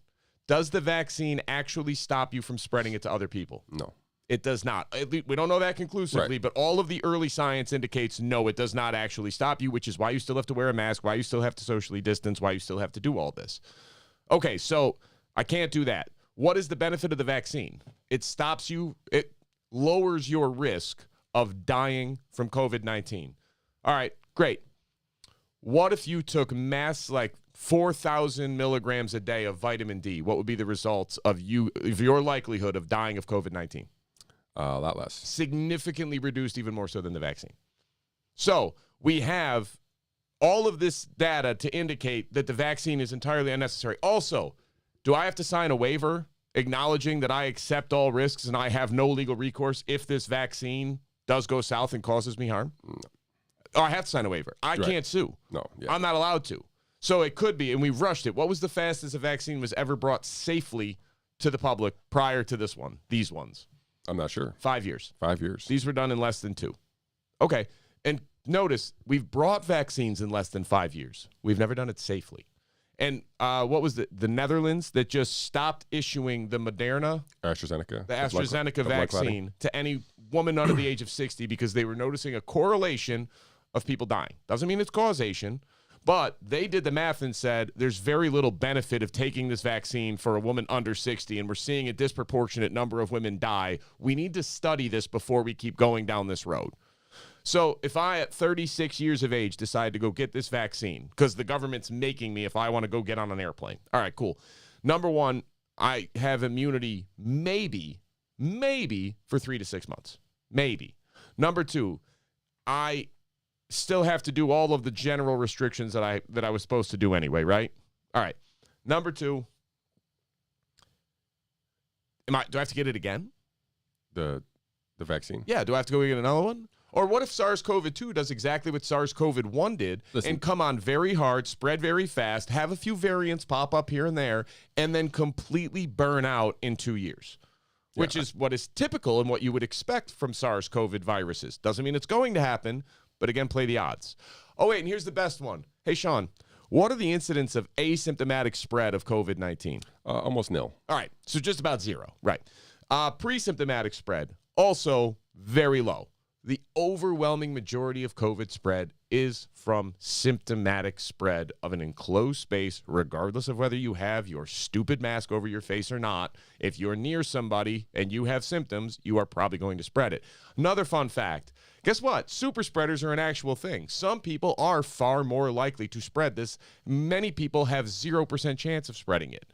Does the vaccine actually stop you from spreading it to other people? No. It does not. We don't know that conclusively, right. But all of the early science indicates no, it does not actually stop you, which is why you still have to wear a mask, why you still have to socially distance, why you still have to do all this. Okay, so I can't do that. What is the benefit of the vaccine? It stops you, it lowers your risk of dying from COVID-19. All right, great. What if you took mass, like 4,000 milligrams a day of vitamin D? What would be the results of your likelihood of dying of COVID-19? A lot less. Significantly reduced, even more so than the vaccine. So we have all of this data to indicate that the vaccine is entirely unnecessary. Also, do I have to sign a waiver acknowledging that I accept all risks and I have no legal recourse if this vaccine does go south and causes me harm? No. Oh, I have to sign a waiver. I can't sue. No. Yeah. I'm not allowed to. So it could be, and we rushed it. What was the fastest a vaccine was ever brought safely to the public prior to this one, these ones? I'm not sure. 5 years. 5 years. These were done in less than 2. Okay. And notice, we've brought vaccines in less than 5 years. We've never done it safely. And what was the Netherlands that just stopped issuing the Moderna? AstraZeneca. The AstraZeneca vaccine to any woman under the age of 60 because they were noticing a correlation of people dying. Doesn't mean it's causation. But they did the math and said there's very little benefit of taking this vaccine for a woman under 60, and we're seeing a disproportionate number of women die. We need to study this before we keep going down this road. So if I, at 36 years of age, decide to go get this vaccine, because the government's making me if I want to go get on an airplane. All right, cool. Number one, I have immunity maybe for 3 to 6 months. Maybe. Number two, I still have to do all of the general restrictions that I was supposed to do anyway, right? All right. Number two, Do I have to get it again? The vaccine. Yeah, do I have to go get another one? Or what if SARS-CoV-2 does exactly what SARS-CoV-1 did and come on very hard, spread very fast, have a few variants pop up here and there, and then completely burn out in 2 years, which is what is typical and what you would expect from SARS-CoV viruses. Doesn't mean it's going to happen, but again, play the odds. Oh, wait, and here's the best one. Hey, Shawn, what are the incidents of asymptomatic spread of COVID-19? Almost nil. All right, so just about zero. Right. Pre-symptomatic spread, also very low. The overwhelming majority of COVID spread is from symptomatic spread of an enclosed space, regardless of whether you have your stupid mask over your face or not. If you're near somebody and you have symptoms, you are probably going to spread it. Another fun fact, guess what? Super spreaders are an actual thing. Some people are far more likely to spread this. Many people have 0% chance of spreading it.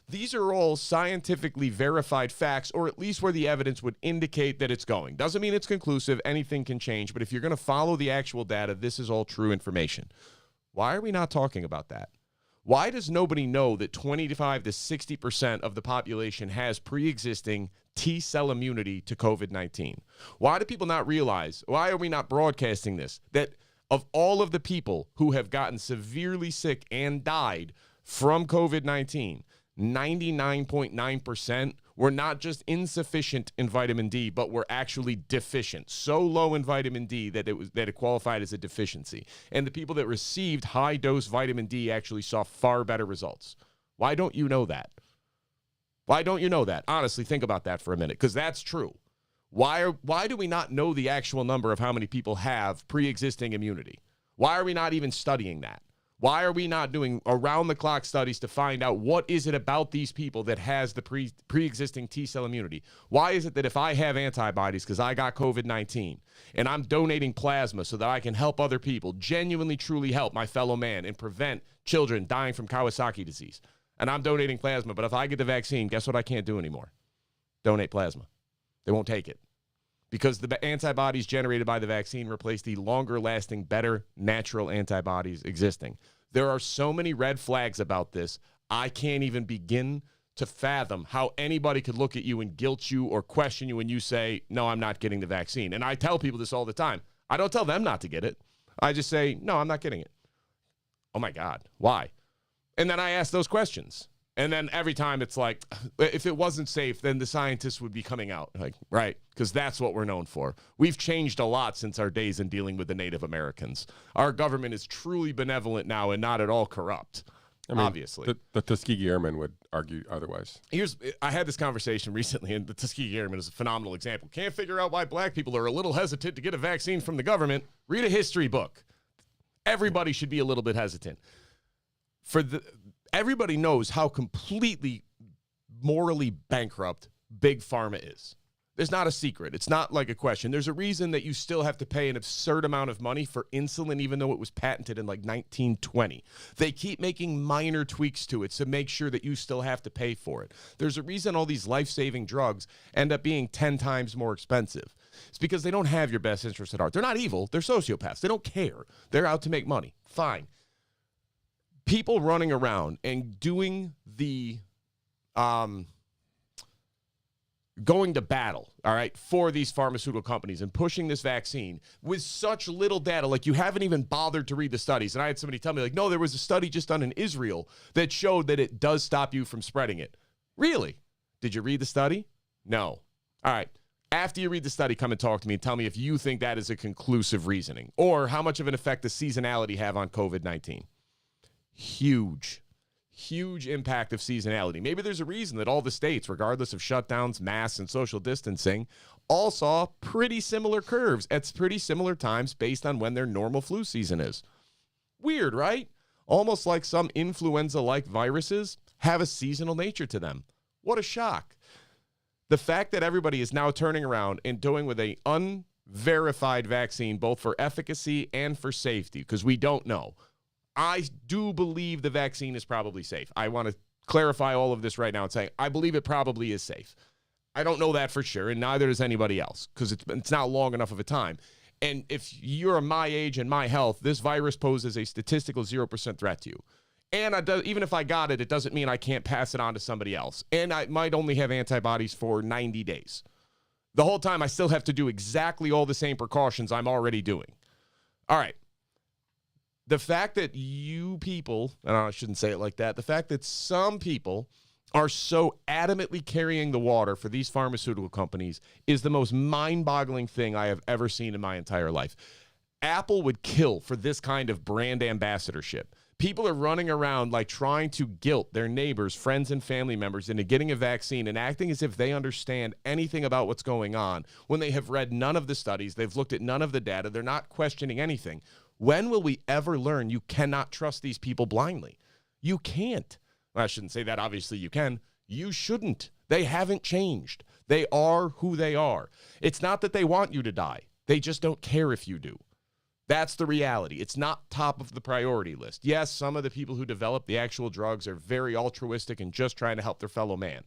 These are all scientifically verified facts, or at least where the evidence would indicate that it's going. Doesn't mean it's conclusive. Anything can change. But if you're going to follow the actual data, this is all true information. Why are we not talking about that? Why does nobody know that 25 to 60% of the population has pre-existing T-cell immunity to COVID-19? Why do people not realize, why are we not broadcasting this, that of all of the people who have gotten severely sick and died from COVID-19, 99.9% were not just insufficient in vitamin D, but were actually deficient. So low in vitamin D that it qualified as a deficiency. And the people that received high-dose vitamin D actually saw far better results. Why don't you know that? Why don't you know that? Honestly, think about that for a minute, because that's true. Why do we not know the actual number of how many people have pre-existing immunity? Why are we not even studying that? Why are we not doing around-the-clock studies to find out what is it about these people that has the pre-existing T-cell immunity? Why is it that if I have antibodies because I got COVID-19 and I'm donating plasma so that I can help other people, genuinely, truly help my fellow man and prevent children dying from Kawasaki disease, and I'm donating plasma, but if I get the vaccine, guess what I can't do anymore? Donate plasma. They won't take it. Because the antibodies generated by the vaccine replace the longer-lasting, better natural antibodies existing. There are so many red flags about this, I can't even begin to fathom how anybody could look at you and guilt you or question you when you say, no, I'm not getting the vaccine. And I tell people this all the time. I don't tell them not to get it. I just say, no, I'm not getting it. Oh, my God. Why? And then I ask those questions. And then every time it's like, if it wasn't safe, then the scientists would be coming out. Like, right, because that's what we're known for. We've changed a lot since our days in dealing with the Native Americans. Our government is truly benevolent now and not at all corrupt, obviously. The Tuskegee Airmen would argue otherwise. I had this conversation recently, and the Tuskegee Airmen is a phenomenal example. Can't figure out why black people are a little hesitant to get a vaccine from the government. Read a history book. Everybody should be a little bit hesitant. Everybody knows how completely morally bankrupt Big Pharma is. There's not a secret. It's not like a question. There's a reason that you still have to pay an absurd amount of money for insulin, even though it was patented in like 1920. They keep making minor tweaks to it to make sure that you still have to pay for it. There's a reason all these life-saving drugs end up being 10 times more expensive. It's because they don't have your best interest at heart. They're not evil. They're sociopaths. They don't care. They're out to make money. Fine. People running around and doing the going to battle, all right, for these pharmaceutical companies and pushing this vaccine with such little data, like you haven't even bothered to read the studies. And I had somebody tell me, like, no, there was a study just done in Israel that showed that it does stop you from spreading it. Really? Did you read the study? No. All right. After you read the study, come and talk to me and tell me if you think that is a conclusive reasoning, or how much of an effect does seasonality have on COVID-19? Huge impact of seasonality. Maybe there's a reason that all the states, regardless of shutdowns, masks, and social distancing, all saw pretty similar curves at pretty similar times based on when their normal flu season is. Weird, right? Almost like some influenza-like viruses have a seasonal nature to them. What a shock. The fact that everybody is now turning around and doing with an unverified vaccine, both for efficacy and for safety, because we don't know. I do believe the vaccine is probably safe. I want to clarify all of this right now and say I believe it probably is safe. I don't know that for sure, and neither does anybody else, because it's not long enough of a time. And if you're my age and my health, this virus poses a statistical 0% threat to you. And even if I got it, it doesn't mean I can't pass it on to somebody else. And I might only have antibodies for 90 days. The whole time, I still have to do exactly all the same precautions I'm already doing. All right. The fact that you people, and I shouldn't say it like that, the fact that some people are so adamantly carrying the water for these pharmaceutical companies is the most mind-boggling thing I have ever seen in my entire life. Apple would kill for this kind of brand ambassadorship. People are running around like trying to guilt their neighbors, friends, and family members into getting a vaccine and acting as if they understand anything about what's going on when they have read none of the studies, they've looked at none of the data, they're not questioning anything. When will we ever learn you cannot trust these people blindly? You can't. Well, I shouldn't say that. Obviously, you can. You shouldn't. They haven't changed. They are who they are. It's not that they want you to die. They just don't care if you do. That's the reality. It's not top of the priority list. Yes, some of the people who develop the actual drugs are very altruistic and just trying to help their fellow man.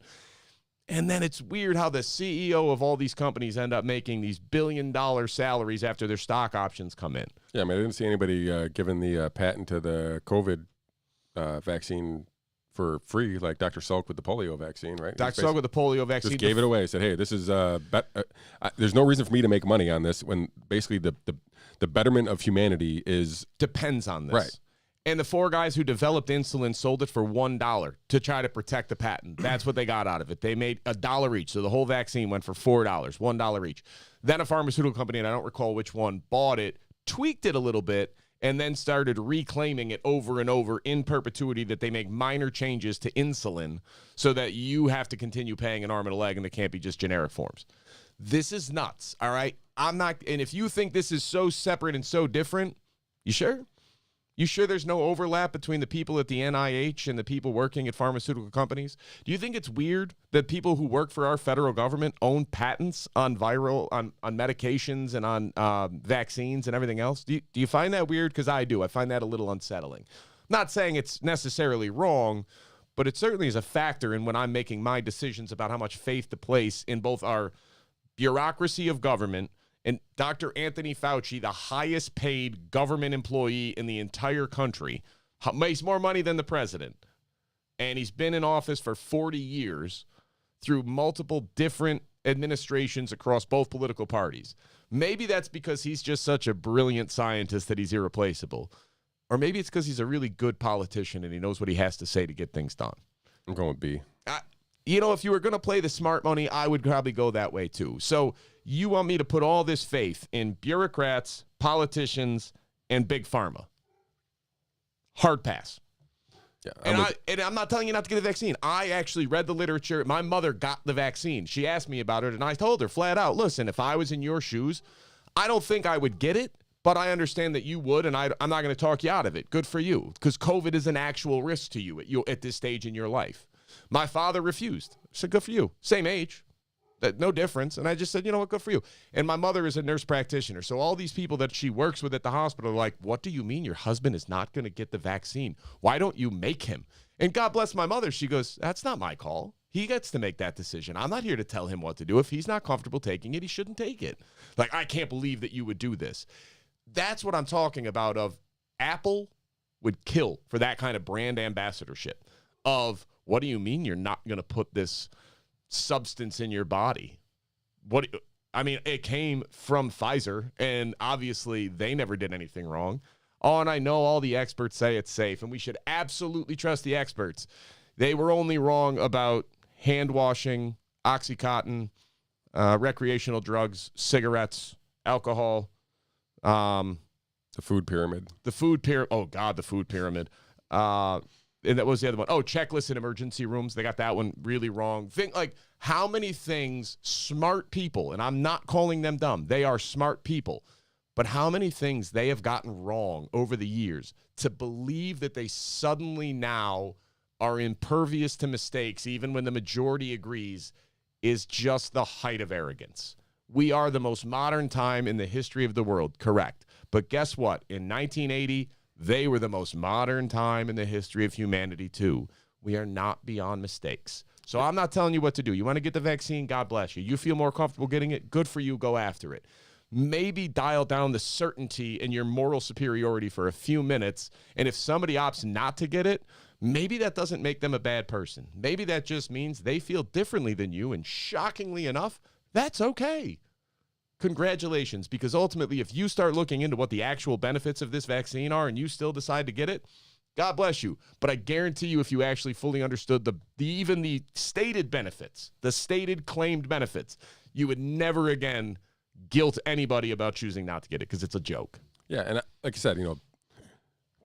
And then it's weird how the CEO of all these companies end up making these billion-dollar salaries after their stock options come in. Yeah, I mean, I didn't see anybody giving the patent to the COVID vaccine for free, like Dr. Salk with the polio vaccine, right? Dr. Salk with the polio vaccine. Just gave it away. Said, hey, this is, there's no reason for me to make money on this when basically the betterment of humanity depends on this. Right. And the 4 guys who developed insulin sold it for $1 to try to protect the patent. That's what they got out of it. They made $1 each. So the whole vaccine went for $4, $1 each. Then a pharmaceutical company, and I don't recall which one, bought it, tweaked it a little bit, and then started reclaiming it over and over in perpetuity that they make minor changes to insulin so that you have to continue paying an arm and a leg and they can't be just generic forms. This is nuts, all right? I'm not, and if you think this is so separate and so different, you sure? You sure there's no overlap between the people at the NIH and the people working at pharmaceutical companies? Do you think it's weird that people who work for our federal government own patents on on medications and on vaccines and everything else? Do you find that weird? Because I do. I find that a little unsettling. I'm not saying it's necessarily wrong, but it certainly is a factor in when I'm making my decisions about how much faith to place in both our bureaucracy of government and Dr. Anthony Fauci, the highest paid government employee in the entire country, makes more money than the president. And he's been in office for 40 years through multiple different administrations across both political parties. Maybe that's because he's just such a brilliant scientist that he's irreplaceable. Or maybe it's because he's a really good politician and he knows what he has to say to get things done. I'm going with B. If you were going to play the smart money, I would probably go that way too. So you want me to put all this faith in bureaucrats, politicians, and big pharma. Hard pass. Yeah, and I'm not telling you not to get the vaccine. I actually read the literature. My mother got the vaccine. She asked me about it, and I told her flat out, listen, if I was in your shoes, I don't think I would get it, but I understand that you would, and I'm not going to talk you out of it. Good for you, because COVID is an actual risk to you at this stage in your life. My father refused. I said, good for you. Same age. No difference. And I just said, you know what, good for you. And my mother is a nurse practitioner. So all these people that she works with at the hospital are like, what do you mean your husband is not going to get the vaccine? Why don't you make him? And God bless my mother. She goes, that's not my call. He gets to make that decision. I'm not here to tell him what to do. If he's not comfortable taking it, he shouldn't take it. Like, I can't believe that you would do this. That's what I'm talking about of Apple would kill for that kind of brand ambassadorship of, what do you mean you're not going to put this substance in your body? It came from Pfizer, and obviously they never did anything wrong. Oh, and I know all the experts say it's safe, and we should absolutely trust the experts. They were only wrong about hand washing, Oxycontin, recreational drugs, cigarettes, alcohol. The food pyramid. Oh, God, the food pyramid. And that was the other one. Oh, checklists in emergency rooms. They got that one really wrong. Think like how many things smart people, and I'm not calling them dumb, they are smart people, but how many things they have gotten wrong over the years to believe that they suddenly now are impervious to mistakes, even when the majority agrees, is just the height of arrogance. We are the most modern time in the history of the world, correct. But guess what? In 1980, they were the most modern time in the history of humanity, too. We are not beyond mistakes. So I'm not telling you what to do. You want to get the vaccine? God bless you. You feel more comfortable getting it? Good for you. Go after it. maybe dial down the certainty and your moral superiority for a few minutes. And if somebody opts not to get it, maybe that doesn't make them a bad person. Maybe that just means they feel differently than you. And shockingly enough, that's okay. Congratulations, because ultimately, if you start looking into what the actual benefits of this vaccine are and you still decide to get it, God bless you. But I guarantee you, if you actually fully understood even the stated benefits, the stated claimed benefits, you would never again guilt anybody about choosing not to get it, because it's a joke. Yeah, and like I said,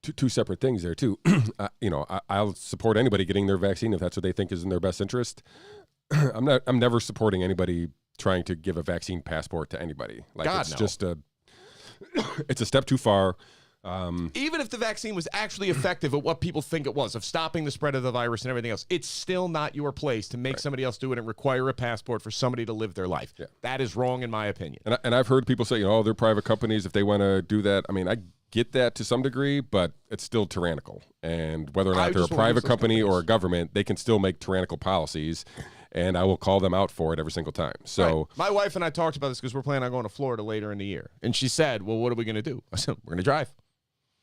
two separate things there too. I'll support anybody getting their vaccine if that's what they think is in their best interest. I'm never supporting anybody trying to give a vaccine passport to anybody. Like, God, it's no. just it's a step too far. Even if the vaccine was actually effective at what people think it was, of stopping the spread of the virus and everything else, it's still not your place to make somebody else do it and require a passport for somebody to live their life. Yeah. That is wrong in my opinion. And I've heard people say, they're private companies. If they want to do that, I mean, I get that to some degree, but it's still tyrannical. And whether or not they're a private company or a government, they can still make tyrannical policies. And I will call them out for it every single time. So right. My wife and I talked about this because we're planning on going to Florida later in the year. And she said, well, what are we going to do? I said, we're going to drive.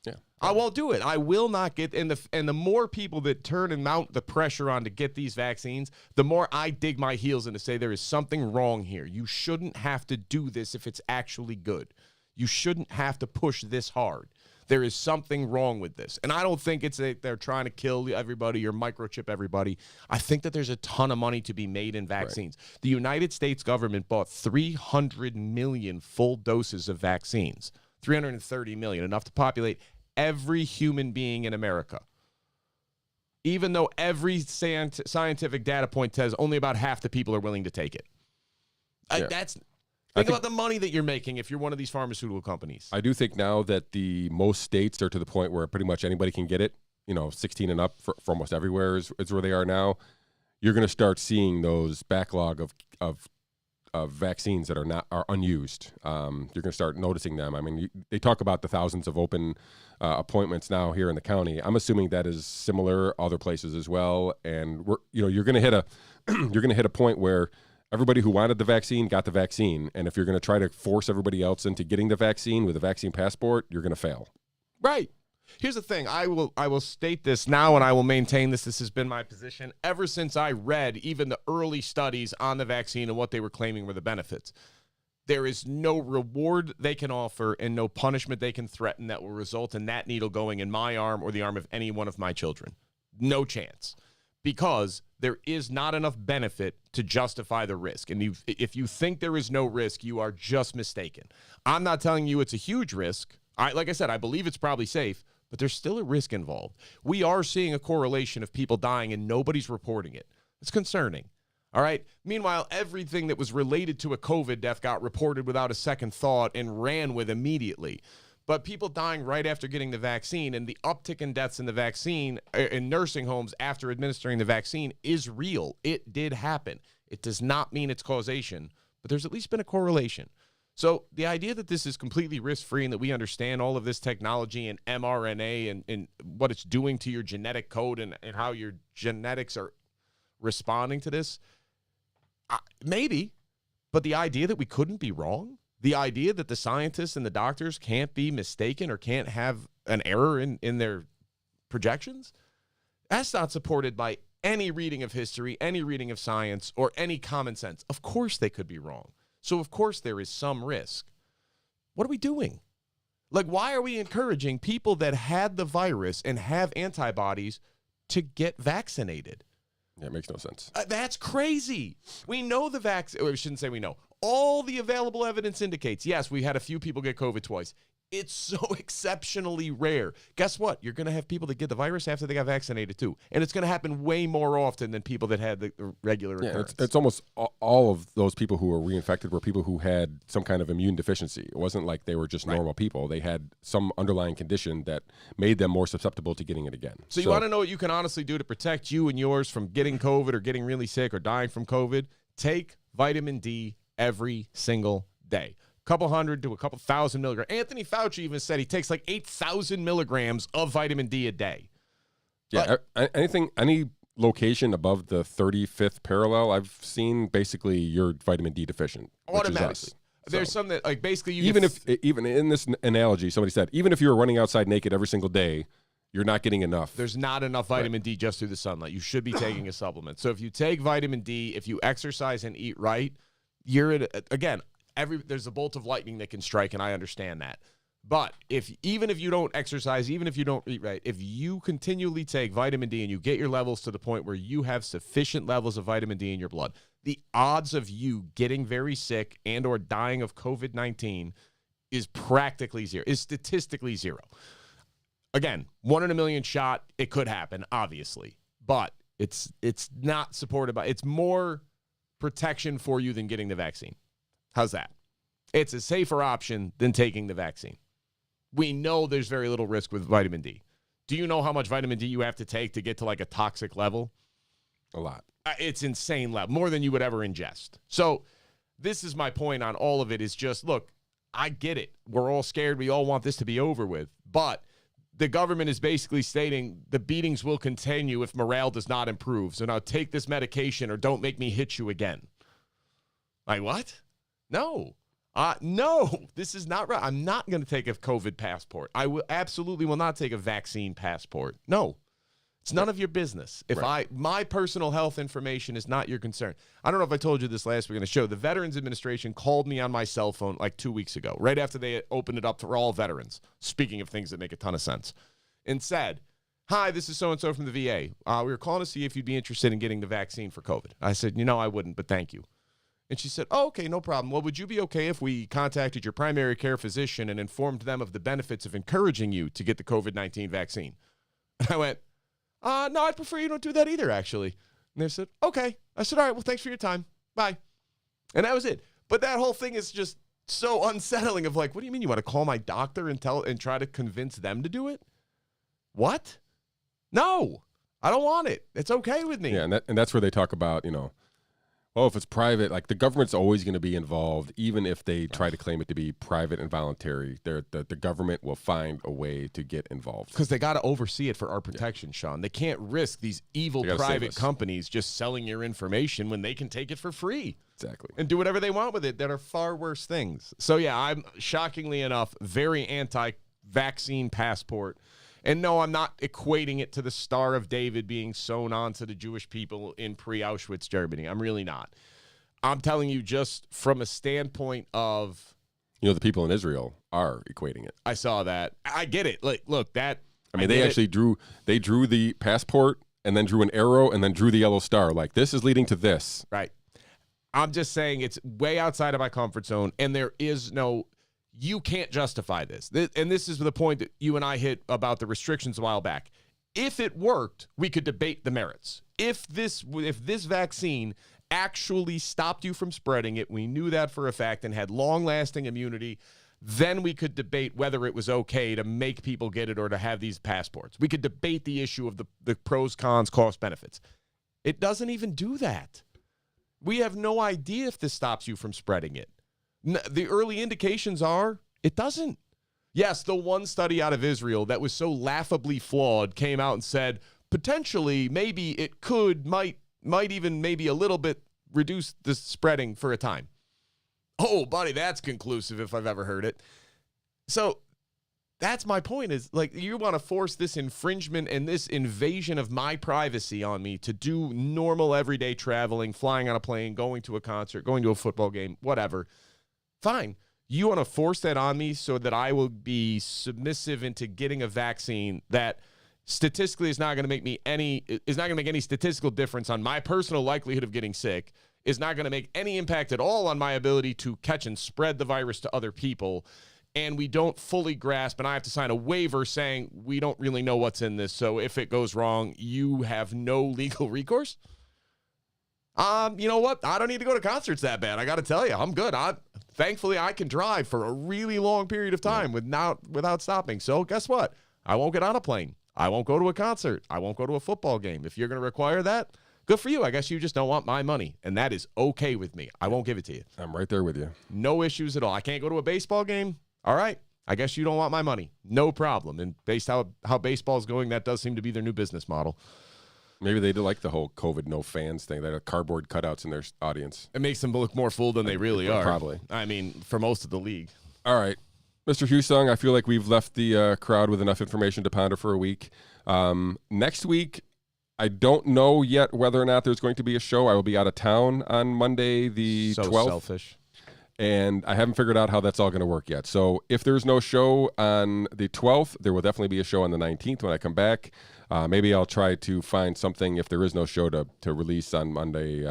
Yeah, I won't do it. I will not get, and the more people that turn and mount the pressure on to get these vaccines, the more I dig my heels in to say there is something wrong here. You shouldn't have to do this if it's actually good. You shouldn't have to push this hard. There is something wrong with this. And I don't think it's they're trying to kill everybody or microchip everybody. I think that there's a ton of money to be made in vaccines. Right. The United States government bought 300 million full doses of vaccines, 330 million, enough to populate every human being in America. Even though every scientific data point says only about half the people are willing to take it. Yeah. Think about the money that you're making if you're one of these pharmaceutical companies. I do think now that most states are to the point where pretty much anybody can get it, 16 and up for almost everywhere is where they are now. You're going to start seeing those backlog of vaccines that are unused. You're going to start noticing them. I mean, they talk about the thousands of open appointments now here in the county. I'm assuming that is similar other places as well. And you're going to hit a point where everybody who wanted the vaccine got the vaccine. And if you're going to try to force everybody else into getting the vaccine with a vaccine passport, you're going to fail. Right. Here's the thing. I will state this now, and I will maintain this. This has been my position ever since I read even the early studies on the vaccine and what they were claiming were the benefits. There is no reward they can offer and no punishment they can threaten that will result in that needle going in my arm or the arm of any one of my children. No chance. Because there is not enough benefit to justify the risk. And if you think there is no risk, you are just mistaken. I'm not telling you it's a huge risk. Like I said, I believe it's probably safe, but there's still a risk involved. We are seeing a correlation of people dying and nobody's reporting it. It's concerning. All right. Meanwhile, everything that was related to a COVID death got reported without a second thought and ran with immediately. But people dying right after getting the vaccine and the uptick in deaths in the vaccine in nursing homes after administering the vaccine is real. It did happen. It does not mean it's causation, but there's at least been a correlation. So the idea that this is completely risk-free and that we understand all of this technology and mRNA and what it's doing to your genetic code and how your genetics are responding to this, maybe. But the idea that we couldn't be wrong, the idea that the scientists and the doctors can't be mistaken or can't have an error in their projections, that's not supported by any reading of history, any reading of science, or any common sense. Of course they could be wrong. So, of course, there is some risk. What are we doing? Like, why are we encouraging people that had the virus and have antibodies to get vaccinated? Yeah, it makes no sense. That's crazy. We know the vaccine, or I shouldn't say we know. All the available evidence indicates, yes, we had a few people get COVID twice. It's so exceptionally rare. Guess what? You're going to have people that get the virus after they got vaccinated too. And it's going to happen way more often than people that had the regular occurrence. It's almost all of those people who were reinfected were people who had some kind of immune deficiency. It wasn't like they were just normal people. They had some underlying condition that made them more susceptible to getting it again. So you want to know what you can honestly do to protect you and yours from getting COVID or getting really sick or dying from COVID? Take vitamin D every single day. Couple hundred to a couple thousand milligrams. Anthony Fauci even said he takes like 8,000 milligrams of vitamin D a day. Yeah, any location above the 35th parallel I've seen, basically you're vitamin D deficient. Automatically. There's some that, like, basically you even in this analogy, somebody said, even if you were running outside naked every single day, you're not getting enough. There's not enough vitamin D just through the sunlight. You should be taking a supplement. So if you take vitamin D, if you exercise and eat right, you're again, there's a bolt of lightning that can strike, and I understand that. But even if you don't exercise, even if you don't eat right, if you continually take vitamin D and you get your levels to the point where you have sufficient levels of vitamin D in your blood, the odds of you getting very sick and or dying of COVID-19 is practically zero, is statistically zero. Again, 1 in a million shot, it could happen, obviously. But it's not supported by, it's more protection for you than getting the vaccine. How's that? It's a safer option than taking the vaccine. We know there's very little risk with vitamin D. Do you know how much vitamin D you have to take to get to like a toxic level? A lot. It's insane level, more than you would ever ingest. So this is my point on all of it is just, look, I get it. We're all scared. We all want this to be over with. But the government is basically stating the beatings will continue if morale does not improve. So now take this medication or don't make me hit you again. Like, what? No. No, this is not right. I'm not going to take a COVID passport. I absolutely will not take a vaccine passport. No, it's none of your business. If my personal health information is not your concern. I don't know if I told you this last week on the show. The Veterans Administration called me on my cell phone like 2 weeks ago, right after they opened it up for all veterans, speaking of things that make a ton of sense, and said, hi, this is so-and-so from the VA. We were calling to see if you'd be interested in getting the vaccine for COVID. I said, I wouldn't, but thank you. And she said, oh, okay, no problem. Well, would you be okay if we contacted your primary care physician and informed them of the benefits of encouraging you to get the COVID-19 vaccine? And I went, no, I'd prefer you don't do that either, actually. And they said, okay. I said, all right, well, thanks for your time. Bye. And that was it. But that whole thing is just so unsettling of like, what do you mean you want to call my doctor and try to convince them to do it? What? No, I don't want it. It's okay with me. Yeah, and that's where they talk about, well, if it's private, like the government's always going to be involved, even if they try to claim it to be private and voluntary. The government will find a way to get involved. Because they got to oversee it for our protection, Shawn. They can't risk these evil private companies just selling your information when they can take it for free. Exactly. And do whatever they want with it that are far worse things. So, yeah, I'm shockingly enough very anti-vaccine passport. And no, I'm not equating it to the Star of David being sewn onto the Jewish people in pre-Auschwitz Germany. I'm really not. I'm telling you just from a standpoint of... the people in Israel are equating it. I saw that. I get it. Like, look, that... I mean, they actually drew the passport and then drew an arrow and then drew the yellow star. Like, this is leading to this. Right. I'm just saying it's way outside of my comfort zone, and there is no... You can't justify this. And this is the point that you and I hit about the restrictions a while back. If it worked, we could debate the merits. If this vaccine actually stopped you from spreading it, we knew that for a fact, and had long-lasting immunity, then we could debate whether it was okay to make people get it or to have these passports. We could debate the issue of the pros, cons, cost, benefits. It doesn't even do that. We have no idea if this stops you from spreading it. The early indications are it doesn't. Yes, the one study out of Israel that was so laughably flawed came out and said potentially maybe it might even maybe a little bit reduce the spreading for a time. Oh, buddy, that's conclusive if I've ever heard it. So that's my point is, like, you want to force this infringement and this invasion of my privacy on me to do normal everyday traveling, flying on a plane, going to a concert, going to a football game, whatever. Fine. You want to force that on me so that I will be submissive into getting a vaccine that statistically is not going to make any statistical difference on my personal likelihood of getting sick, is not going to make any impact at all on my ability to catch and spread the virus to other people, and we don't fully grasp, and I have to sign a waiver saying we don't really know what's in this, so if it goes wrong, you have no legal recourse? You know what? I don't need to go to concerts that bad. I got to tell you, I'm good. Thankfully, I can drive for a really long period of time without stopping. So guess what? I won't get on a plane. I won't go to a concert. I won't go to a football game. If you're going to require that, good for you. I guess you just don't want my money, and that is okay with me. I won't give it to you. I'm right there with you. No issues at all. I can't go to a baseball game. All right. I guess you don't want my money. No problem. And based how baseball is going, that does seem to be their new business model. Maybe they do like the whole COVID no fans thing. They have cardboard cutouts in their audience. It makes them look more full than they really are. Probably. I mean, for most of the league. All right. Mr. Hussong, I feel like we've left the crowd with enough information to ponder for a week. Next week, I don't know yet whether or not there's going to be a show. I will be out of town on Monday the 12th. Selfish. And I haven't figured out how that's all going to work yet. So if there's no show on the 12th, there will definitely be a show on the 19th when I come back. Maybe I'll try to find something if there is no show to release on Monday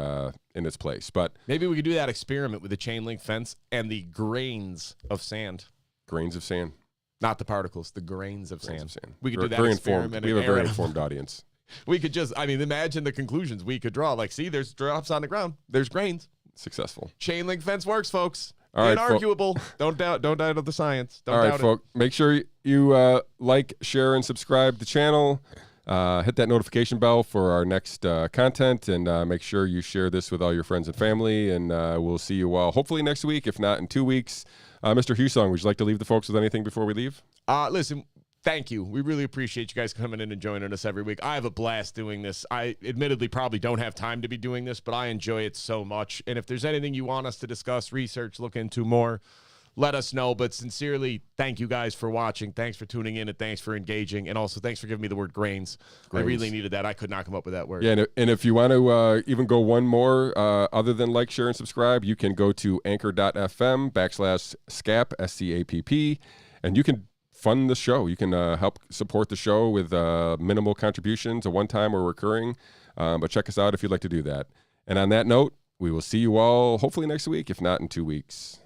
in its place. But maybe we could do that experiment with the chain link fence and the grains of sand. Grains of sand. Not the particles, the grains of sand. We could do that very experiment. Informed. We have a very informed audience. We could just, imagine the conclusions we could draw. Like, see, there's drops on the ground. There's grains. Successful. Chain link fence works, folks. All right, inarguable. Don't doubt the science. Don't All doubt right, folks. Make sure you like, share, and subscribe to the channel. Hit that notification bell for our next content, and make sure you share this with all your friends and family. And we'll see you all hopefully next week, if not in 2 weeks. Mr. Hussong, would you like to leave the folks with anything before we leave? Listen, thank you. We really appreciate you guys coming in and joining us every week. I have a blast doing this. I admittedly probably don't have time to be doing this, but I enjoy it so much. And if there's anything you want us to discuss, research, look into more, let us know. But sincerely, thank you guys for watching. Thanks for tuning in, and thanks for engaging. And also, thanks for giving me the word grains. I really needed that. I could not come up with that word. Yeah, and if you want to even go one more, other than like, share, and subscribe, you can go to anchor.fm/SCAPP, SCAPP, and you can fund the show. You can help support the show with minimal contributions, a one-time or recurring. But check us out if you'd like to do that. And on that note, we will see you all hopefully next week, if not in 2 weeks.